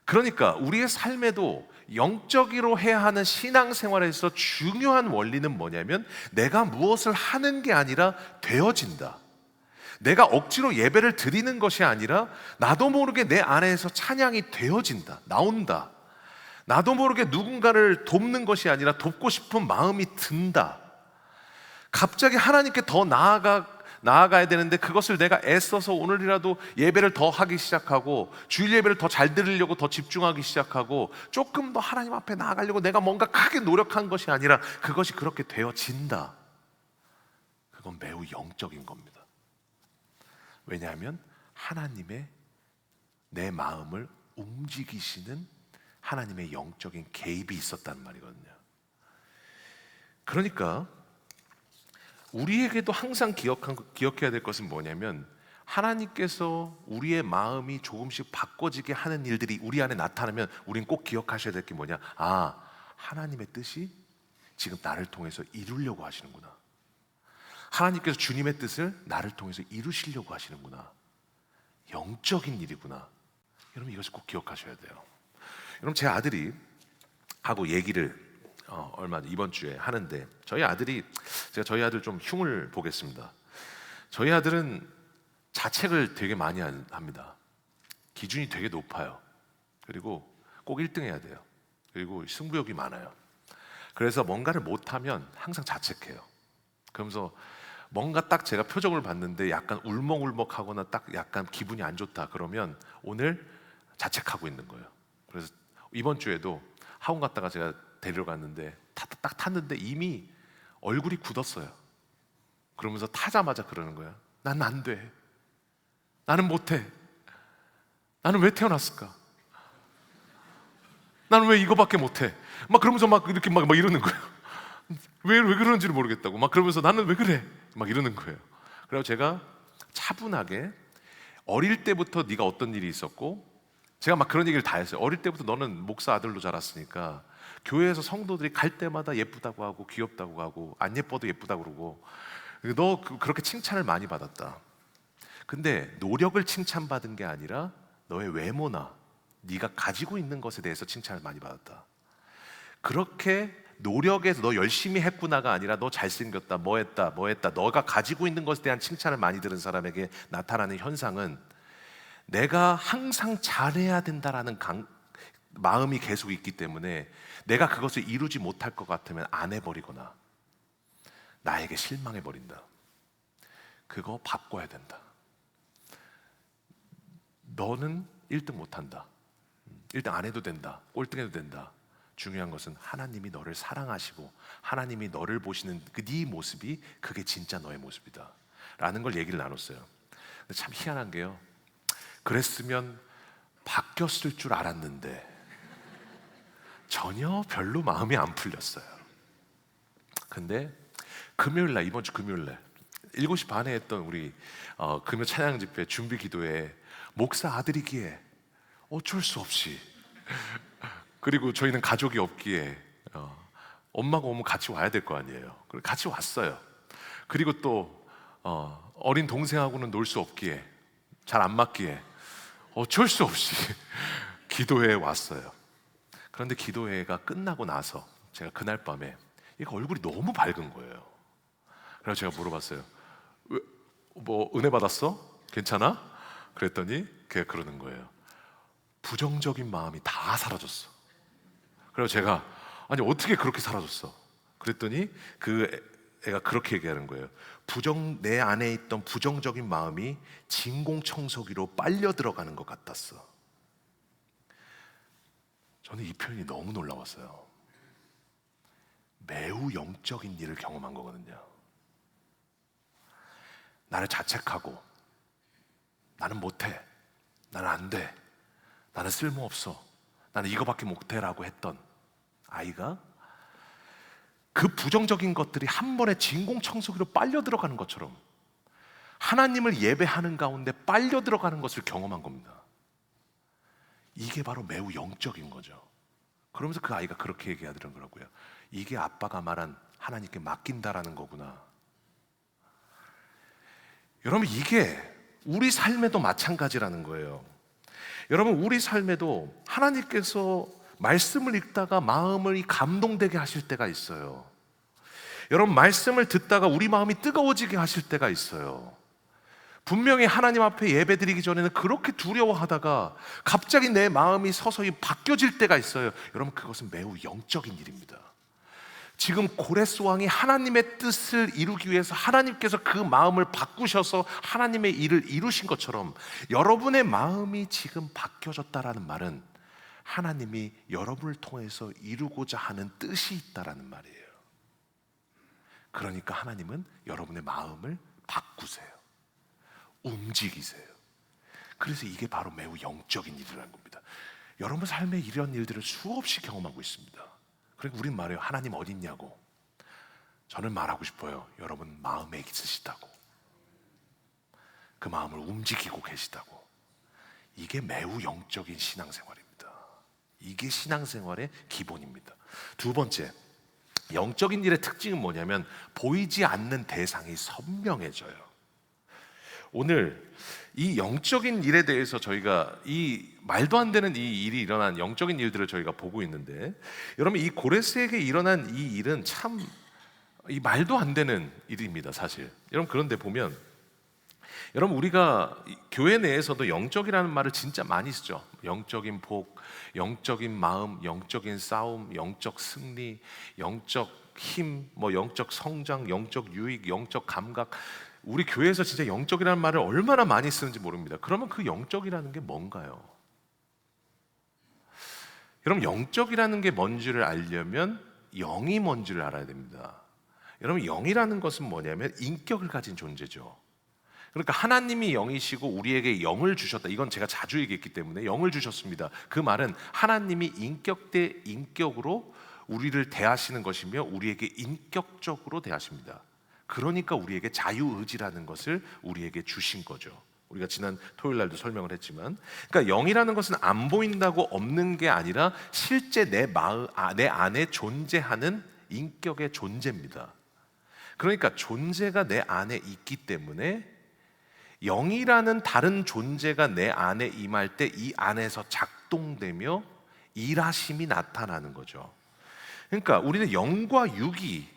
그러니까 우리의 삶에도 영적으로 해야 하는 신앙생활에서 중요한 원리는 뭐냐면, 내가 무엇을 하는 게 아니라 되어진다. 내가 억지로 예배를 드리는 것이 아니라 나도 모르게 내 안에서 찬양이 되어진다, 나온다. 나도 모르게 누군가를 돕는 것이 아니라 돕고 싶은 마음이 든다. 갑자기 하나님께 더 나아가야 되는데 그것을 내가 애써서 오늘이라도 예배를 더 하기 시작하고 주일 예배를 더 잘 들으려고 더 집중하기 시작하고 조금 더 하나님 앞에 나아가려고 내가 뭔가 크게 노력한 것이 아니라 그것이 그렇게 되어진다. 그건 매우 영적인 겁니다. 왜냐하면 하나님의 내 마음을 움직이시는 하나님의 영적인 개입이 있었단 말이거든요. 그러니까 우리에게도 항상 기억해야 될 것은 뭐냐면, 하나님께서 우리의 마음이 조금씩 바꿔지게 하는 일들이 우리 안에 나타나면 우린 꼭 기억하셔야 될 게 뭐냐, 하나님의 뜻이 지금 나를 통해서 이루려고 하시는구나. 하나님께서 주님의 뜻을 나를 통해서 이루시려고 하시는구나. 영적인 일이구나. 여러분, 이것을 꼭 기억하셔야 돼요. 여러분, 제 아들이 하고 얘기를 얼마 이번 주에 하는데, 제가 저희 아들 좀 흉을 보겠습니다. 저희 아들은 자책을 되게 많이 합니다. 기준이 되게 높아요. 그리고 꼭 1등 해야 돼요. 그리고 승부욕이 많아요. 그래서 뭔가를 못하면 항상 자책해요. 그러면서 뭔가 딱 제가 표정을 봤는데 약간 울먹울먹하거나 딱 약간 기분이 안 좋다 그러면 오늘 자책하고 있는 거예요. 그래서 이번 주에도 학원 갔다가 제가 데리러 갔는데 딱 탔는데 이미 얼굴이 굳었어요. 그러면서 타자마자 그러는 거야. 난 안 돼. 나는 못해. 나는 왜 태어났을까? 나는 왜 이거밖에 못해? 막 그러면서 막 이렇게 막 이러는 거예요. 왜 그런지를 모르겠다고. 막 그러면서 나는 왜 그래? 막 이러는 거예요. 그래서 제가 차분하게, 어릴 때부터 네가 어떤 일이 있었고, 제가 막 그런 얘기를 다 했어요. 어릴 때부터 너는 목사 아들로 자랐으니까 교회에서 성도들이 갈 때마다 예쁘다고 하고 귀엽다고 하고 안 예뻐도 예쁘다고 그러고 너 그렇게 칭찬을 많이 받았다. 근데 노력을 칭찬받은 게 아니라 너의 외모나 네가 가지고 있는 것에 대해서 칭찬을 많이 받았다. 그렇게 노력해서 너 열심히 했구나가 아니라 너 잘생겼다, 뭐 했다 너가 가지고 있는 것에 대한 칭찬을 많이 들은 사람에게 나타나는 현상은, 내가 항상 잘해야 된다라는 마음이 계속 있기 때문에 내가 그것을 이루지 못할 것 같으면 안 해버리거나 나에게 실망해버린다. 그거 바꿔야 된다. 너는 1등 못한다. 1등 안 해도 된다. 꼴등 해도 된다. 중요한 것은 하나님이 너를 사랑하시고 하나님이 너를 보시는 네 모습이 그게 진짜 너의 모습이다 라는 걸 얘기를 나눴어요. 근데 참 희한한 게요, 그랬으면 바뀌었을 줄 알았는데 전혀 별로 마음이 안 풀렸어요. 근데 금요일날, 이번 주 금요일날 7시 반에 했던 우리 금요 찬양 집회 준비 기도에 목사 아들이기에 어쩔 수 없이, 그리고 저희는 가족이 없기에 엄마가 오면 같이 와야 될 거 아니에요. 그래서 같이 왔어요. 그리고 또 어린 동생하고는 놀 수 없기에, 잘 안 맞기에 어쩔 수 없이 기도회에 왔어요. 그런데 기도회가 끝나고 나서 제가 그날 밤에 얘가 얼굴이 너무 밝은 거예요. 그래서 제가 물어봤어요. 뭐 은혜 받았어? 괜찮아? 그랬더니 걔가 그러는 거예요. 부정적인 마음이 다 사라졌어. 그래서 제가 아니 어떻게 그렇게 사라졌어? 그랬더니 그 애가 그렇게 얘기하는 거예요. 내 안에 있던 부정적인 마음이 진공청소기로 빨려 들어가는 것 같았어. 저는 이 표현이 너무 놀라웠어요. 매우 영적인 일을 경험한 거거든요. 나를 자책하고 나는 못해, 나는 안 돼, 나는 쓸모없어, 나는 이거밖에 못해라고 했던 아이가 그 부정적인 것들이 한 번에 진공청소기로 빨려 들어가는 것처럼 하나님을 예배하는 가운데 빨려 들어가는 것을 경험한 겁니다. 이게 바로 매우 영적인 거죠. 그러면서 그 아이가 그렇게 얘기하더라고요. 이게 아빠가 말한 하나님께 맡긴다라는 거구나. 여러분, 이게 우리 삶에도 마찬가지라는 거예요. 여러분, 우리 삶에도 하나님께서 말씀을 읽다가 마음을 감동되게 하실 때가 있어요. 여러분, 말씀을 듣다가 우리 마음이 뜨거워지게 하실 때가 있어요. 분명히 하나님 앞에 예배드리기 전에는 그렇게 두려워하다가 갑자기 내 마음이 서서히 바뀌어질 때가 있어요. 여러분, 그것은 매우 영적인 일입니다. 지금 고레스 왕이 하나님의 뜻을 이루기 위해서 하나님께서 그 마음을 바꾸셔서 하나님의 일을 이루신 것처럼 여러분의 마음이 지금 바뀌어졌다라는 말은 하나님이 여러분을 통해서 이루고자 하는 뜻이 있다라는 말이에요. 그러니까 하나님은 여러분의 마음을 바꾸세요. 움직이세요. 그래서 이게 바로 매우 영적인 일이라는 겁니다. 여러분 삶에 이런 일들을 수없이 경험하고 있습니다. 그러니까 우린 말해요. 하나님 어디 있냐고. 저는 말하고 싶어요. 여러분 마음에 있으시다고. 그 마음을 움직이고 계시다고. 이게 매우 영적인 신앙생활입니다. 이게 신앙생활의 기본입니다. 두 번째, 영적인 일의 특징은 뭐냐면 보이지 않는 대상이 선명해져요. 오늘 이 영적인 일에 대해서 저희가 이 말도 안 되는 이 일이 일어난 영적인 일들을 저희가 보고 있는데, 여러분 이 고레스에게 일어난 이 일은 참 이 말도 안 되는 일입니다, 사실. 여러분 그런데 보면 여러분 우리가 교회 내에서도 영적이라는 말을 진짜 많이 쓰죠. 영적인 복, 영적인 마음, 영적인 싸움, 영적 승리, 영적 힘, 뭐 영적 성장, 영적 유익, 영적 감각. 우리 교회에서 진짜 영적이라는 말을 얼마나 많이 쓰는지 모릅니다. 그러면 그 영적이라는 게 뭔가요? 여러분 영적이라는 게 뭔지를 알려면 영이 뭔지를 알아야 됩니다. 여러분 영이라는 것은 뭐냐면 인격을 가진 존재죠. 그러니까 하나님이 영이시고 우리에게 영을 주셨다. 이건 제가 자주 얘기했기 때문에 영을 주셨습니다. 그 말은 하나님이 인격 대 인격으로 우리를 대하시는 것이며 우리에게 인격적으로 대하십니다. 그러니까 우리에게 자유의지라는 것을 우리에게 주신 거죠. 우리가 지난 토요일 날도 설명을 했지만, 그러니까 영이라는 것은 안 보인다고 없는 게 아니라 실제 내 안에 존재하는 인격의 존재입니다. 그러니까 존재가 내 안에 있기 때문에 영이라는 다른 존재가 내 안에 임할 때 이 안에서 작동되며 일하심이 나타나는 거죠. 그러니까 우리는 영과 육이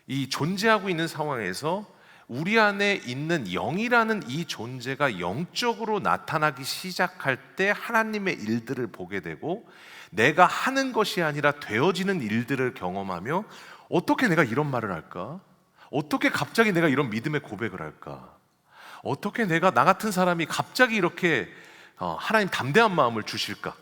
이 존재하고 있는 상황에서 우리 안에 있는 영이라는 이 존재가 영적으로 나타나기 시작할 때 하나님의 일들을 보게 되고, 내가 하는 것이 아니라 되어지는 일들을 경험하며 어떻게 내가 이런 말을 할까? 어떻게 갑자기 내가 이런 믿음의 고백을 할까? 어떻게 내가 나 같은 사람이 갑자기 이렇게 하나님 담대한 마음을 주실까?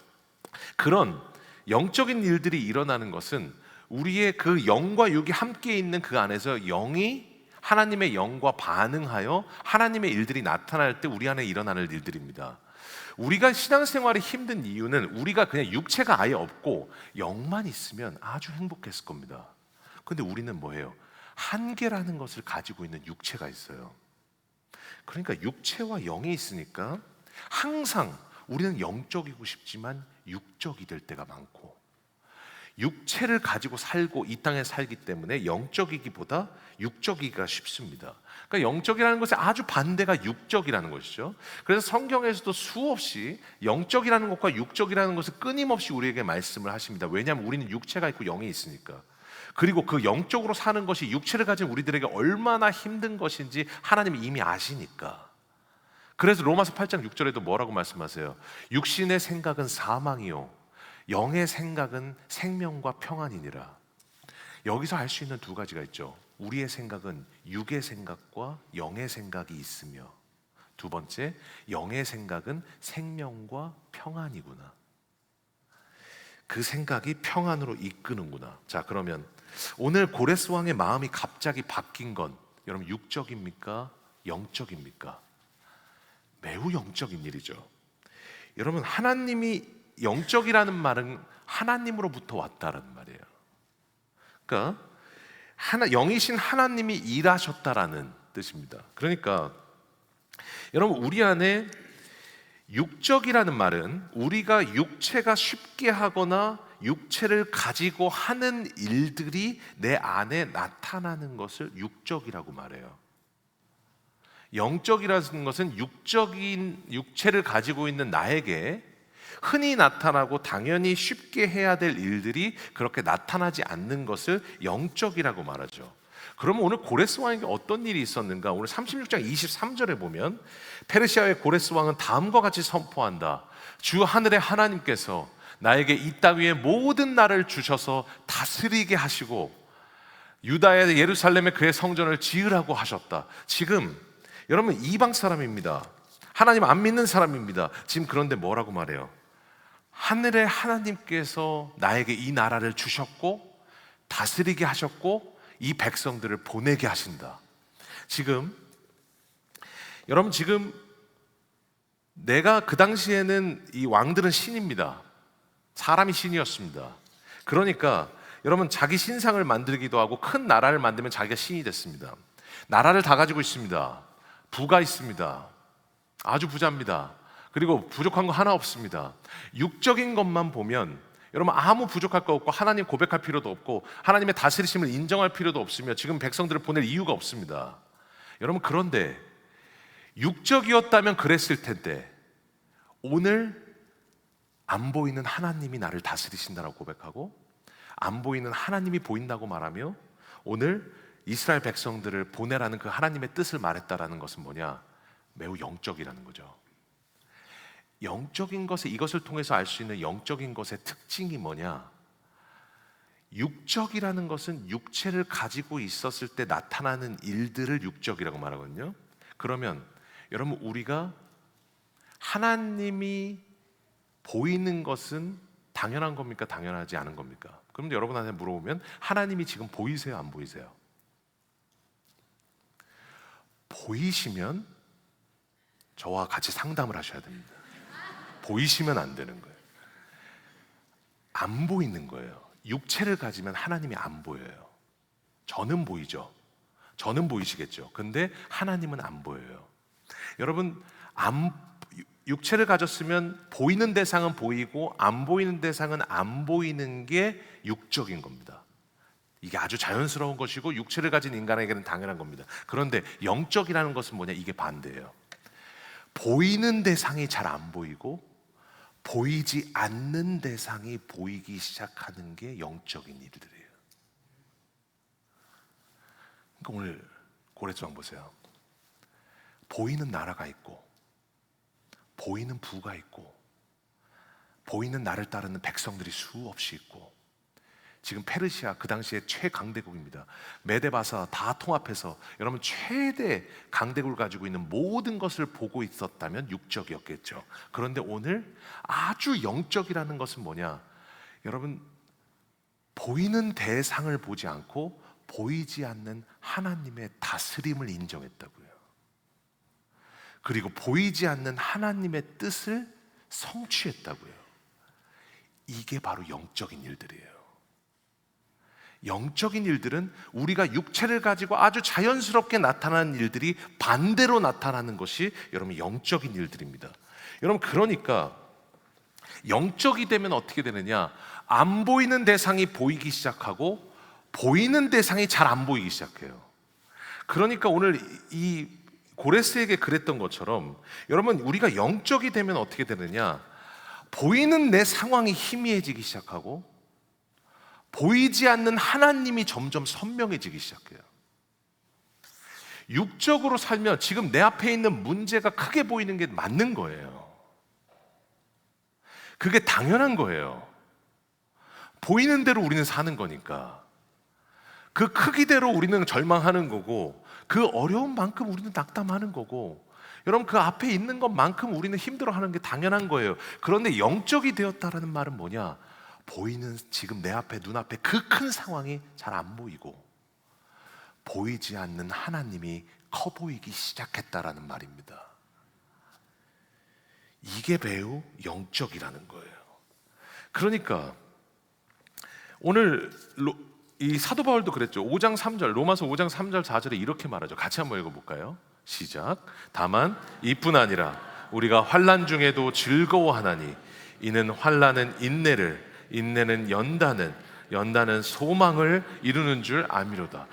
그런 영적인 일들이 일어나는 것은 우리의 그 영과 육이 함께 있는 그 안에서 영이 하나님의 영과 반응하여 하나님의 일들이 나타날 때 우리 안에 일어나는 일들입니다. 우리가 신앙생활이 힘든 이유는 우리가 그냥 육체가 아예 없고 영만 있으면 아주 행복했을 겁니다. 그런데 우리는 뭐예요? 한계라는 것을 가지고 있는 육체가 있어요. 그러니까 육체와 영이 있으니까 항상 우리는 영적이고 싶지만 육적이 될 때가 많고, 육체를 가지고 살고 이 땅에 살기 때문에 영적이기보다 육적이기가 쉽습니다. 그러니까 영적이라는 것의 아주 반대가 육적이라는 것이죠. 그래서 성경에서도 수없이 영적이라는 것과 육적이라는 것을 끊임없이 우리에게 말씀을 하십니다. 왜냐하면 우리는 육체가 있고 영이 있으니까. 그리고 그 영적으로 사는 것이 육체를 가진 우리들에게 얼마나 힘든 것인지 하나님이 이미 아시니까. 그래서 로마서 8장 6절에도 뭐라고 말씀하세요? 육신의 생각은 사망이요 영의 생각은 생명과 평안이니라. 여기서 알 수 있는 두 가지가 있죠. 우리의 생각은 육의 생각과 영의 생각이 있으며, 두 번째, 영의 생각은 생명과 평안이구나. 그 생각이 평안으로 이끄는구나. 자, 그러면 오늘 고레스 왕의 마음이 갑자기 바뀐 건 여러분 육적입니까? 영적입니까? 매우 영적인 일이죠. 여러분, 하나님이 영적이라는 말은 하나님으로부터 왔다라는 말이에요. 그러니까 영이신 하나님이 일하셨다라는 뜻입니다. 그러니까 여러분, 우리 안에 육적이라는 말은 우리가 육체가 쉽게 하거나 육체를 가지고 하는 일들이 내 안에 나타나는 것을 육적이라고 말해요. 영적이라는 것은 육적인 육체를 가지고 있는 나에게 흔히 나타나고 당연히 쉽게 해야 될 일들이 그렇게 나타나지 않는 것을 영적이라고 말하죠. 그러면 오늘 고레스 왕에게 어떤 일이 있었는가? 오늘 36장 23절에 보면 페르시아의 고레스 왕은 다음과 같이 선포한다. 주 하늘의 하나님께서 나에게 이 땅 위에 모든 나라를 주셔서 다스리게 하시고 유다의 예루살렘에 그의 성전을 지으라고 하셨다. 지금 여러분 이방 사람입니다. 하나님 안 믿는 사람입니다. 지금 그런데 뭐라고 말해요? 하늘의 하나님께서 나에게 이 나라를 주셨고 다스리게 하셨고 이 백성들을 보내게 하신다. 지금 여러분, 지금 내가 그 당시에는 이 왕들은 신입니다. 사람이 신이었습니다. 그러니까 여러분, 자기 신상을 만들기도 하고 큰 나라를 만들면 자기가 신이 됐습니다. 나라를 다 가지고 있습니다. 부가 있습니다. 아주 부자입니다. 그리고 부족한 거 하나 없습니다. 육적인 것만 보면 여러분 아무 부족할 거 없고 하나님 고백할 필요도 없고 하나님의 다스리심을 인정할 필요도 없으며 지금 백성들을 보낼 이유가 없습니다. 여러분, 그런데 육적이었다면 그랬을 텐데 오늘 안 보이는 하나님이 나를 다스리신다라고 고백하고 안 보이는 하나님이 보인다고 말하며 오늘 이스라엘 백성들을 보내라는 그 하나님의 뜻을 말했다라는 것은 뭐냐? 매우 영적이라는 거죠. 영적인 것에, 이것을 통해서 알 수 있는 영적인 것의 특징이 뭐냐? 육적이라는 것은 육체를 가지고 있었을 때 나타나는 일들을 육적이라고 말하거든요. 그러면 여러분, 우리가 하나님이 보이는 것은 당연한 겁니까? 당연하지 않은 겁니까? 그런데 여러분한테 물어보면 하나님이 지금 보이세요? 안 보이세요? 보이시면 저와 같이 상담을 하셔야 됩니다. 보이시면 안 되는 거예요. 안 보이는 거예요. 육체를 가지면 하나님이 안 보여요. 저는 보이죠. 저는 보이시겠죠. 근데 하나님은 안 보여요. 여러분, 육체를 가졌으면 보이는 대상은 보이고 안 보이는 대상은 안 보이는 게 육적인 겁니다. 이게 아주 자연스러운 것이고 육체를 가진 인간에게는 당연한 겁니다. 그런데 영적이라는 것은 뭐냐? 이게 반대예요. 보이는 대상이 잘 안 보이고 보이지 않는 대상이 보이기 시작하는 게 영적인 일들이에요. 그러니까 오늘 고레스 왕 보세요. 보이는 나라가 있고 보이는 부가 있고 보이는 나를 따르는 백성들이 수없이 있고 지금 페르시아 그 당시에 최강대국입니다. 메데바사 다 통합해서 여러분 최대 강대국을 가지고 있는 모든 것을 보고 있었다면 육적이었겠죠. 그런데 오늘 아주 영적이라는 것은 뭐냐? 여러분, 보이는 대상을 보지 않고 보이지 않는 하나님의 다스림을 인정했다고요. 그리고 보이지 않는 하나님의 뜻을 성취했다고요. 이게 바로 영적인 일들이에요. 영적인 일들은 우리가 육체를 가지고 아주 자연스럽게 나타나는 일들이 반대로 나타나는 것이 여러분 영적인 일들입니다. 여러분, 그러니까 영적이 되면 어떻게 되느냐? 안 보이는 대상이 보이기 시작하고 보이는 대상이 잘 안 보이기 시작해요. 그러니까 오늘 이 고레스에게 그랬던 것처럼 여러분, 우리가 영적이 되면 어떻게 되느냐? 보이는 내 상황이 희미해지기 시작하고 보이지 않는 하나님이 점점 선명해지기 시작해요. 육적으로 살면 지금 내 앞에 있는 문제가 크게 보이는 게 맞는 거예요. 그게 당연한 거예요. 보이는 대로 우리는 사는 거니까. 그 크기대로 우리는 절망하는 거고, 그 어려운 만큼 우리는 낙담하는 거고, 여러분 그 앞에 있는 것만큼 우리는 힘들어하는 게 당연한 거예요. 그런데 영적이 되었다라는 말은 뭐냐? 보이는 지금 내 앞에 눈앞에 그 큰 상황이 잘 안 보이고 보이지 않는 하나님이 커 보이기 시작했다라는 말입니다. 이게 매우 영적이라는 거예요. 그러니까 오늘 이 사도 바울도 그랬죠. 5장 3절, 로마서 5장 3절 4절에 이렇게 말하죠. 같이 한번 읽어볼까요? 시작. 다만 이뿐 아니라 우리가 환난 중에도 즐거워하나니 이는 환난은 인내를, 인내는 연단을, 연단은 소망을 이루는 줄 아미로다.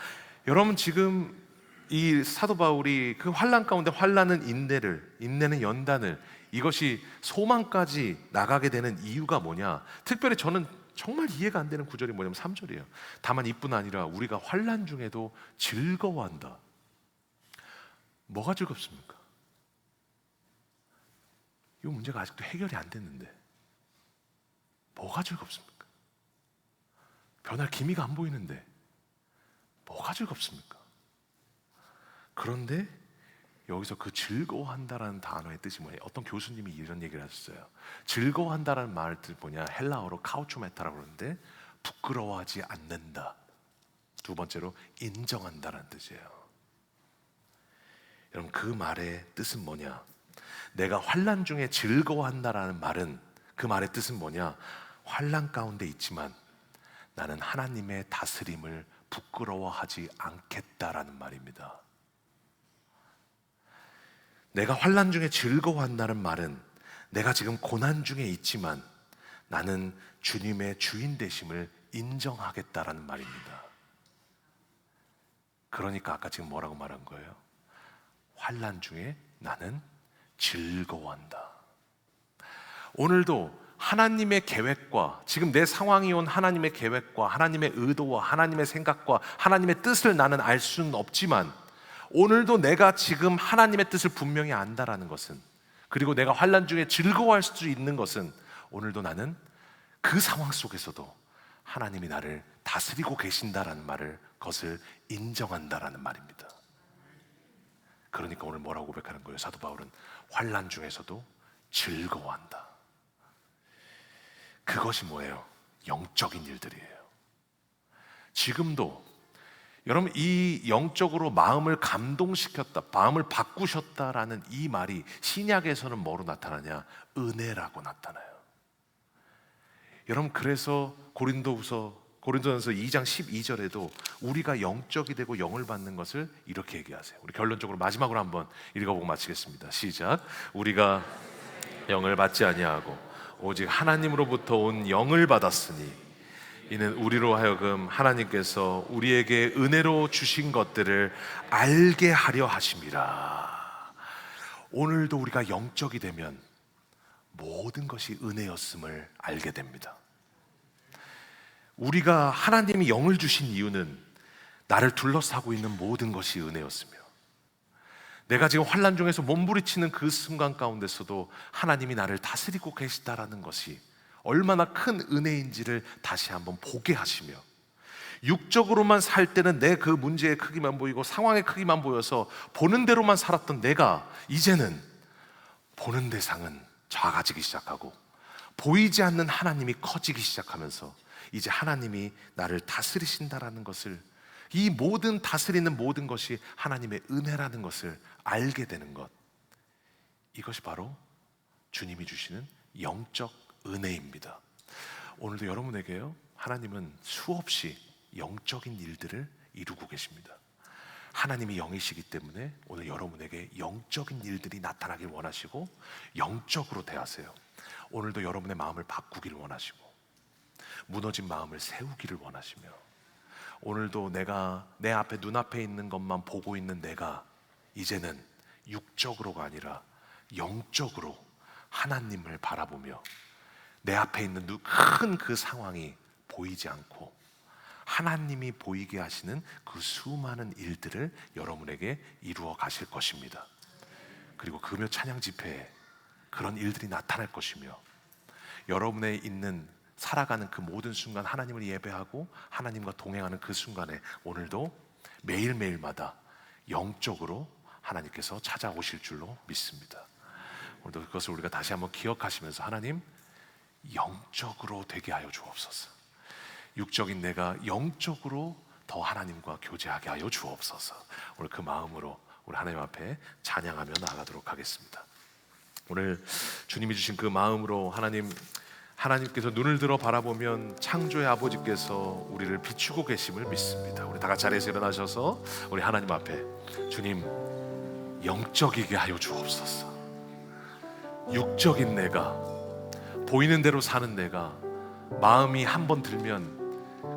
여러분 지금 이 사도 바울이 그 환난 가운데 환난은 인내를, 인내는 연단을, 이것이 소망까지 나가게 되는 이유가 뭐냐? 특별히 저는 정말 이해가 안 되는 구절이 뭐냐면 3절이에요. 다만 이뿐 아니라 우리가 환난 중에도 즐거워한다. 뭐가 즐겁습니까? 이 문제가 아직도 해결이 안 됐는데 뭐가 즐겁습니까? 변할 기미가 안 보이는데 뭐가 즐겁습니까? 그런데 여기서 그 즐거워한다라는 단어의 뜻이 뭐예요? 어떤 교수님이 이런 얘기를 하셨어요. 즐거워한다라는 말의 뜻이 뭐냐? 헬라어로 카우초메타라고 그러는데 부끄러워하지 않는다. 두 번째로 인정한다라는 뜻이에요. 여러분 그 말의 뜻은 뭐냐? 내가 환난 중에 즐거워한다라는 말은 그 말의 뜻은 뭐냐? 환난 가운데 있지만 나는 하나님의 다스림을 부끄러워하지 않겠다라는 말입니다. 내가 환난 중에 즐거워한다는 말은 내가 지금 고난 중에 있지만 나는 주님의 주인 되심을 인정하겠다라는 말입니다. 그러니까 아까 지금 뭐라고 말한 거예요? 환난 중에 나는 즐거워한다. 오늘도 하나님의 계획과 지금 내 상황이 온 하나님의 계획과 하나님의 의도와 하나님의 생각과 하나님의 뜻을 나는 알 수는 없지만 오늘도 내가 지금 하나님의 뜻을 분명히 안다라는 것은, 그리고 내가 환난 중에 즐거워할 수 있는 것은 오늘도 나는 그 상황 속에서도 하나님이 나를 다스리고 계신다라는 말을, 그것을 인정한다라는 말입니다. 그러니까 오늘 뭐라고 고백하는 거예요? 사도 바울은 환난 중에서도 즐거워한다. 그것이 뭐예요? 영적인 일들이에요. 지금도 여러분 이 영적으로 마음을 감동시켰다, 마음을 바꾸셨다라는 이 말이 신약에서는 뭐로 나타나냐? 은혜라고 나타나요. 여러분 그래서 고린도전서 2장 12절에도 우리가 영적이 되고 영을 받는 것을 이렇게 얘기하세요. 우리 결론적으로 마지막으로 한번 읽어보고 마치겠습니다. 시작. 우리가 영을 받지 아니하고 오직 하나님으로부터 온 영을 받았으니 이는 우리로 하여금 하나님께서 우리에게 은혜로 주신 것들을 알게 하려 하심이라. 오늘도 우리가 영적이 되면 모든 것이 은혜였음을 알게 됩니다. 우리가 하나님이 영을 주신 이유는 나를 둘러싸고 있는 모든 것이 은혜였으며, 내가 지금 환난 중에서 몸부리치는 그 순간 가운데서도 하나님이 나를 다스리고 계시다라는 것이 얼마나 큰 은혜인지를 다시 한번 보게 하시며, 육적으로만 살 때는 내 그 문제의 크기만 보이고 상황의 크기만 보여서 보는 대로만 살았던 내가 이제는 보는 대상은 작아지기 시작하고 보이지 않는 하나님이 커지기 시작하면서 이제 하나님이 나를 다스리신다라는 것을, 이 모든 다스리는 모든 것이 하나님의 은혜라는 것을 알게 되는 것, 이것이 바로 주님이 주시는 영적 은혜입니다. 오늘도 여러분에게요, 하나님은 수없이 영적인 일들을 이루고 계십니다. 하나님이 영이시기 때문에 오늘 여러분에게 영적인 일들이 나타나길 원하시고 영적으로 대하세요. 오늘도 여러분의 마음을 바꾸기를 원하시고 무너진 마음을 세우기를 원하시며, 오늘도 내가 내 앞에 눈앞에 있는 것만 보고 있는 내가 이제는 육적으로가 아니라 영적으로 하나님을 바라보며 내 앞에 있는 큰 그 상황이 보이지 않고 하나님이 보이게 하시는 그 수많은 일들을 여러분에게 이루어 가실 것입니다. 그리고 금요 찬양 집회에 그런 일들이 나타날 것이며, 여러분의 있는 살아가는 그 모든 순간 하나님을 예배하고 하나님과 동행하는 그 순간에 오늘도 매일매일마다 영적으로 하나님께서 찾아오실 줄로 믿습니다. 오늘도 그것을 우리가 다시 한번 기억하시면서, 하나님 영적으로 되게 하여 주옵소서. 육적인 내가 영적으로 더 하나님과 교제하게 하여 주옵소서. 오늘 그 마음으로 우리 하나님 앞에 찬양하며 나아가도록 하겠습니다. 오늘 주님이 주신 그 마음으로 하나님께서 눈을 들어 바라보면 창조의 아버지께서 우리를 비추고 계심을 믿습니다. 우리 다 같이 자리에서 일어나셔서 우리 하나님 앞에, 주님 영적이게 하여 주옵소서. 육적인 내가, 보이는 대로 사는 내가, 마음이 한번 들면,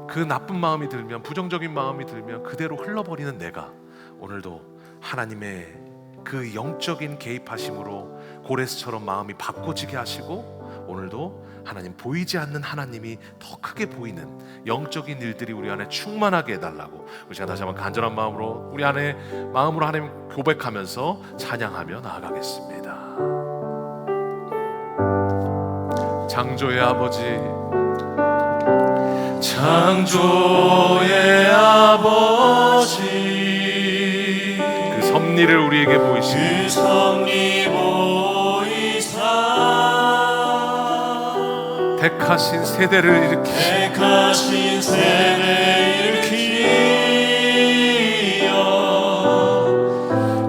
그 나쁜 마음이 들면, 부정적인 마음이 들면 그대로 흘러버리는 내가, 오늘도 하나님의 그 영적인 개입하심으로 고레스처럼 마음이 바꿔지게 하시고, 오늘도 하나님 보이지 않는 하나님이 더 크게 보이는 영적인 일들이 우리 안에 충만하게 해달라고 우리 시간 다시 한번 간절한 마음으로 우리 안에 마음으로 하나님 고백하면서 찬양하며 나아가겠습니다. 창조의 아버지, 창조의 아버지, 그 섭리를 우리에게 보이시고, 그 섭리 보이사 택하신 세대를 일으키시며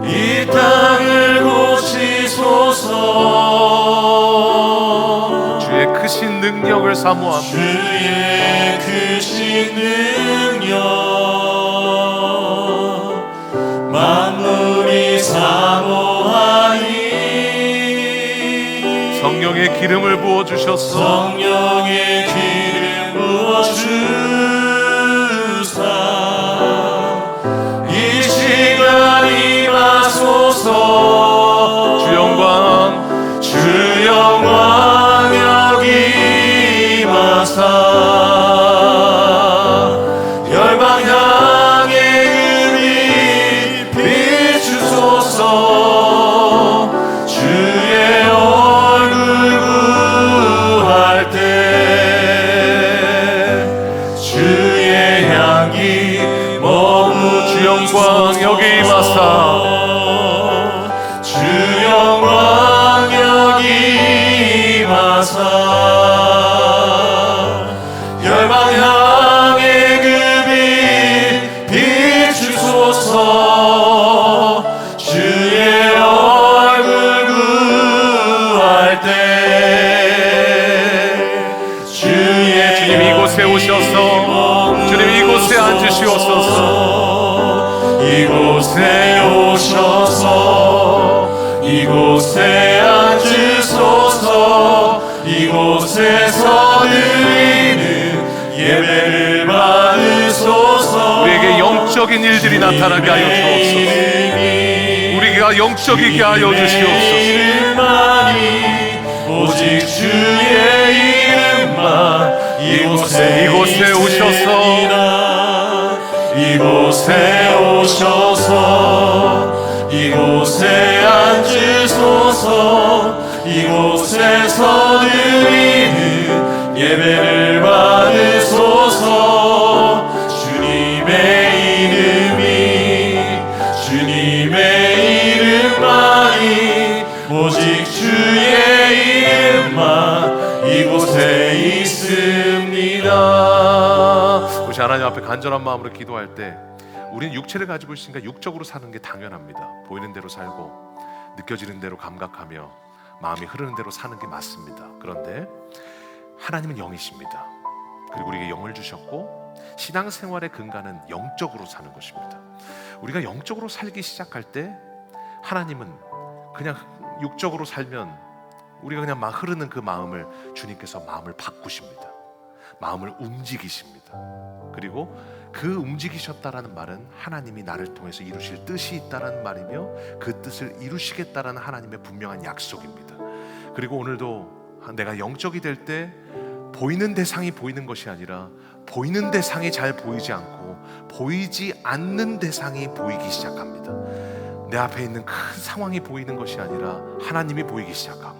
이 땅을 고치소서. 주의 크신 능력을 사모하며, 주의 크신 능력 만물이 사모하니, 성령의 기름을 부어주셔서, 성령의 기름 부어주사 이 시간 임하소서. 주 영광, 주 영광 여기 임하사 열방 향해 금이 비추소서. 주의 얼굴 구할 때 주의 향기 머무, 주 영광 여기 임하사, 주 영광 여기 임하사 열방 향해 금이 비추소서. 주의 얼굴 구할 때 주님 이곳에 오셔서, 주님 이곳에 앉으시옵소서. 이곳에 오셔서, 이곳에 앉으소서. 이곳에서 드리는 예배를 받으소서. 우리에게 영적인 일들이 나타나게 하여 주옵소서. 우리가 영적이게 하여 주시옵소서. 오직 주의 이름만 이곳에 오셔서, 이곳에 오셔서, 이곳에 앉으소서. 이곳에서 드리는 예배를 받으소서. 주님의 이름만이, 오직 주의 이름만 이곳에 있습니다. 우리 하나님 앞에 간절한 마음으로 기도할 때, 우리는 육체를 가지고 있으니까 육적으로 사는 게 당연합니다. 보이는 대로 살고 느껴지는 대로 감각하며 마음이 흐르는 대로 사는 게 맞습니다. 그런데 하나님은 영이십니다. 그리고 우리에게 영을 주셨고, 신앙생활의 근간은 영적으로 사는 것입니다. 우리가 영적으로 살기 시작할 때, 하나님은 그냥 육적으로 살면 우리가 그냥 막 흐르는 그 마음을 주님께서 마음을 바꾸십니다. 마음을 움직이십니다. 그리고 그 움직이셨다라는 말은 하나님이 나를 통해서 이루실 뜻이 있다라는 말이며, 그 뜻을 이루시겠다라는 하나님의 분명한 약속입니다. 그리고 오늘도 내가 영적이 될 때 보이는 대상이 보이는 것이 아니라 보이는 대상이 잘 보이지 않고 보이지 않는 대상이 보이기 시작합니다. 내 앞에 있는 큰 상황이 보이는 것이 아니라 하나님이 보이기 시작하고,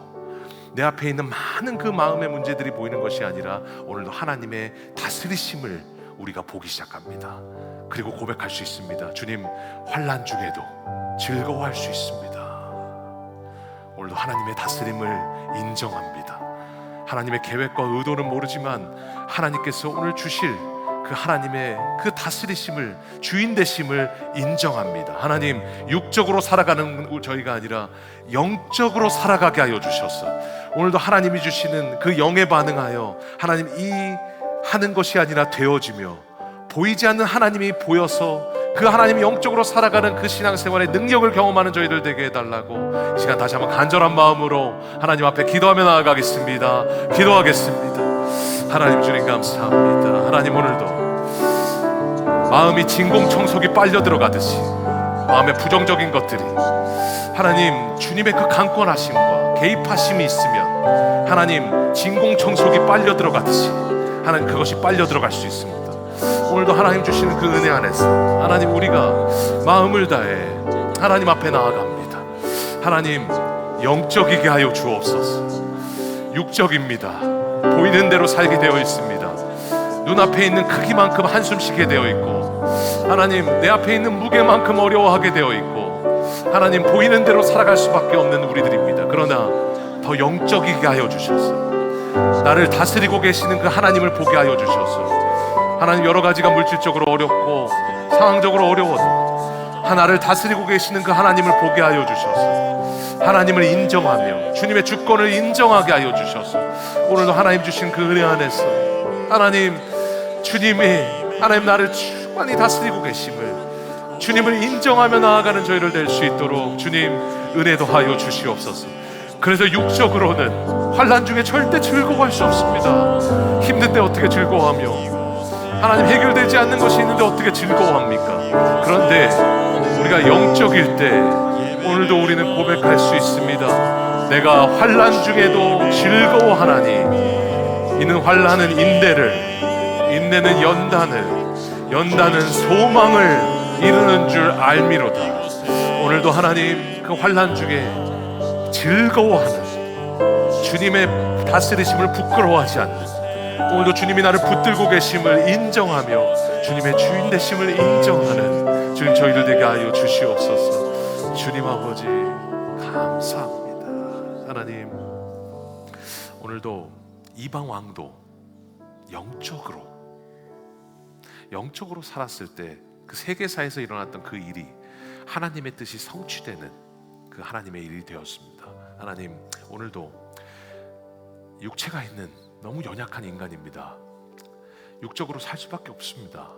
내 앞에 있는 많은 그 마음의 문제들이 보이는 것이 아니라 오늘도 하나님의 다스리심을 우리가 보기 시작합니다. 그리고 고백할 수 있습니다. 주님, 환난 중에도 즐거워할 수 있습니다. 오늘도 하나님의 다스림을 인정합니다. 하나님의 계획과 의도는 모르지만 하나님께서 오늘 주실 그 하나님의 그 다스리심을, 주인 되심을 인정합니다. 하나님, 육적으로 살아가는 저희가 아니라 영적으로 살아가게 하여 주셔서 오늘도 하나님이 주시는 그 영에 반응하여 하나님 이 하는 것이 아니라 되어지며, 보이지 않는 하나님이 보여서 그 하나님이 영적으로 살아가는 그 신앙생활의 능력을 경험하는 저희들 되게 해달라고 이 시간 다시 한번 간절한 마음으로 하나님 앞에 기도하며 나아가겠습니다. 기도하겠습니다. 하나님, 주님 감사합니다. 하나님, 오늘도 마음이 진공청소기 빨려 들어가듯이 마음의 부정적인 것들이 하나님 주님의 그 강권하심과 개입하심이 있으면 하나님 진공청소기 빨려 들어가듯이 하나님 그것이 빨려 들어갈 수 있습니다. 오늘도 하나님 주시는 그 은혜 안에서 하나님 우리가 마음을 다해 하나님 앞에 나아갑니다. 하나님, 영적이게 하여 주옵소서. 육적입니다. 보이는 대로 살게 되어 있습니다. 눈앞에 있는 크기만큼 한숨 쉬게 되어 있고, 하나님 내 앞에 있는 무게만큼 어려워하게 되어 있고, 하나님 보이는 대로 살아갈 수밖에 없는 우리들입니다. 그러나 더 영적이게 하여 주셔서 나를 다스리고 계시는 그 하나님을 보게 하여 주셔서, 하나님 여러 가지가 물질적으로 어렵고 상황적으로 어려워도 나를 다스리고 계시는 그 하나님을 보게 하여 주셔서 하나님을 인정하며 주님의 주권을 인정하게 하여 주셔서 오늘도 하나님 주신 그 은혜 안에서 하나님 주님이 하나님 나를 충만히 다스리고 계심을, 주님을 인정하며 나아가는 저희를 될 수 있도록 주님 은혜도 하여 주시옵소서. 그래서 육적으로는 환난 중에 절대 즐거워할 수 없습니다. 힘든데 어떻게 즐거워하며, 하나님 해결되지 않는 것이 있는데 어떻게 즐거워합니까? 그런데 우리가 영적일 때 오늘도 우리는 고백할 수 있습니다. 내가 환난 중에도 즐거워하나니, 이는 환난은 인내는 연단은 소망을 이루는 줄 알미로다. 오늘도 하나님 그 환난 중에 즐거워하는, 주님의 다스리심을 부끄러워하지 않는, 오늘도 주님이 나를 붙들고 계심을 인정하며 주님의 주인 되심을 인정하는 주님 저희들 되게 하여 주시옵소서. 주님 아버지 감사합니다. 하나님, 오늘도 이방 왕도 영적으로 살았을 때 그 세계사에서 일어났던 그 일이 하나님의 뜻이 성취되는 그 하나님의 일이 되었습니다. 하나님, 오늘도 육체가 있는 너무 연약한 인간입니다. 육적으로 살 수밖에 없습니다.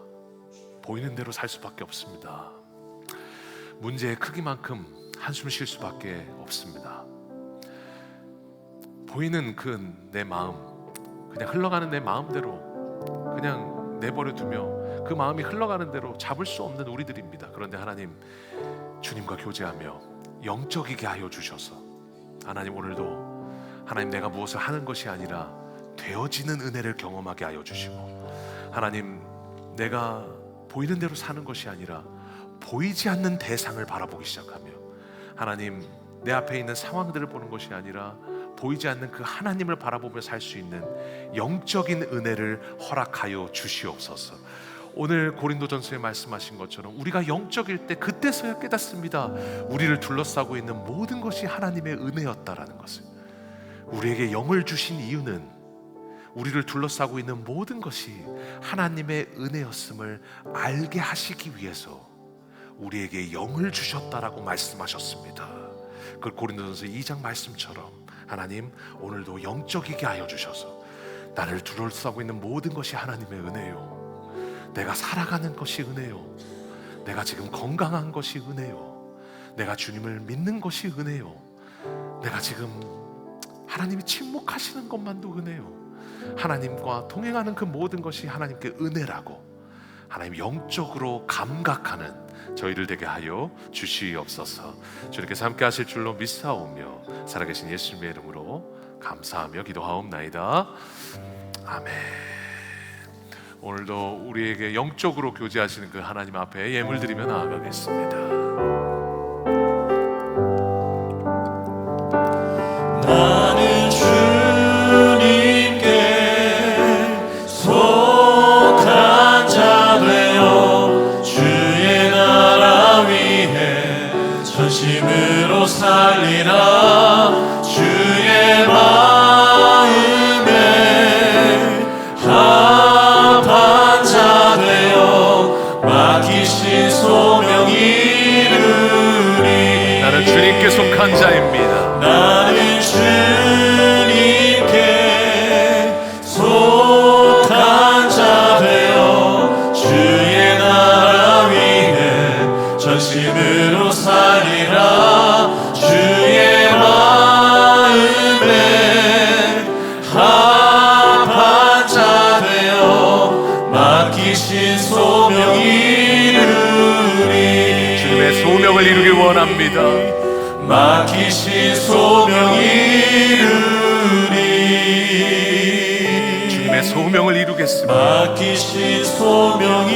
보이는 대로 살 수밖에 없습니다. 문제의 크기만큼 한숨 쉴 수밖에 없습니다. 보이는 그 내 마음, 그냥 흘러가는 내 마음대로 그냥 내버려 두며 그 마음이 흘러가는 대로 잡을 수 없는 우리들입니다. 그런데 하나님, 주님과 교제하며 영적이게 하여 주셔서 하나님 오늘도 하나님 내가 무엇을 하는 것이 아니라 되어지는 은혜를 경험하게 하여 주시고, 하나님 내가 보이는 대로 사는 것이 아니라 보이지 않는 대상을 바라보기 시작하며, 하나님 내 앞에 있는 상황들을 보는 것이 아니라 보이지 않는 그 하나님을 바라보며 살 수 있는 영적인 은혜를 허락하여 주시옵소서. 오늘 고린도전서에 말씀하신 것처럼 우리가 영적일 때 그때서야 깨닫습니다. 우리를 둘러싸고 있는 모든 것이 하나님의 은혜였다라는 것을. 우리에게 영을 주신 이유는 우리를 둘러싸고 있는 모든 것이 하나님의 은혜였음을 알게 하시기 위해서 우리에게 영을 주셨다라고 말씀하셨습니다. 그 고린도전서 2장 말씀처럼 하나님 오늘도 영적이게 하여 주셔서 나를 둘러싸고 있는 모든 것이 하나님의 은혜요, 내가 살아가는 것이 은혜요, 내가 지금 건강한 것이 은혜요, 내가 주님을 믿는 것이 은혜요, 내가 지금 하나님이 침묵하시는 것만도 은혜요, 하나님과 동행하는 그 모든 것이 하나님께 은혜라고 하나님 영적으로 감각하는 저희를 되게 하여 주시옵소서. 주님께서 함께 하실 줄로 믿사오며 살아계신 예수님의 이름으로 감사하며 기도하옵나이다. 아멘. 오늘도 우리에게 영적으로 교제하시는 그 하나님 앞에 예물 드리며 나아가겠습니다. 나는 주님께 속한 자 되어 주의 나라 위해 전심으로 살리라. 주의 마음에 합한 자 되어 맡기신 소명 이루리. 나는 주님께 속한 자입니다. 나는 주님께 속한 자 되어 주의 나라 위해 전심으로 살리라. 주의 마음에 합한 자 되어 맡기신 소명 이루리. 주님의 소명을 이루길 원합니다. 맡기신 소명 이루리. 주님의 소명을 이루겠습니다. 맡기신 소명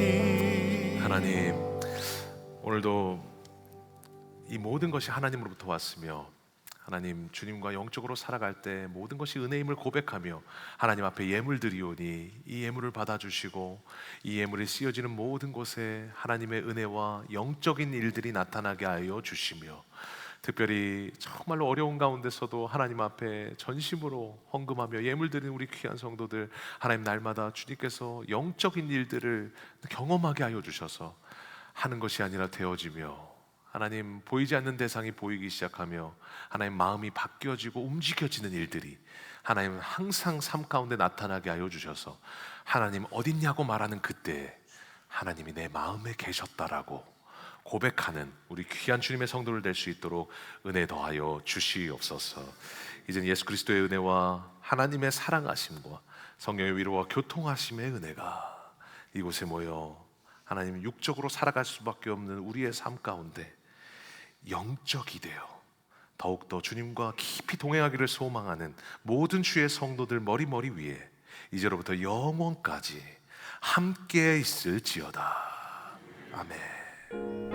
이루리. 하나님, 오늘도 이 모든 것이 하나님으로부터 왔으며 하나님 주님과 영적으로 살아갈 때 모든 것이 은혜임을 고백하며 하나님 앞에 예물 드리오니 이 예물을 받아주시고 이 예물이 쓰여지는 모든 곳에 하나님의 은혜와 영적인 일들이 나타나게 하여 주시며 특별히 정말로 어려운 가운데서도 하나님 앞에 전심으로 헌금하며 예물 드리는 우리 귀한 성도들, 하나님 날마다 주님께서 영적인 일들을 경험하게 하여 주셔서 하는 것이 아니라 되어지며 하나님 보이지 않는 대상이 보이기 시작하며 하나님 마음이 바뀌어지고 움직여지는 일들이 하나님 항상 삶 가운데 나타나게 하여 주셔서 하나님 어딨냐고 말하는 그때 하나님이 내 마음에 계셨다라고 고백하는 우리 귀한 주님의 성도를 될 수 있도록 은혜 더하여 주시옵소서. 이젠 예수 그리스도의 은혜와 하나님의 사랑하심과 성령의 위로와 교통하심의 은혜가 이곳에 모여 하나님 육적으로 살아갈 수밖에 없는 우리의 삶 가운데 영적이 되어 더욱더 주님과 깊이 동행하기를 소망하는 모든 주의 성도들 머리 위에 이제로부터 영원까지 함께 있을지어다. 아멘.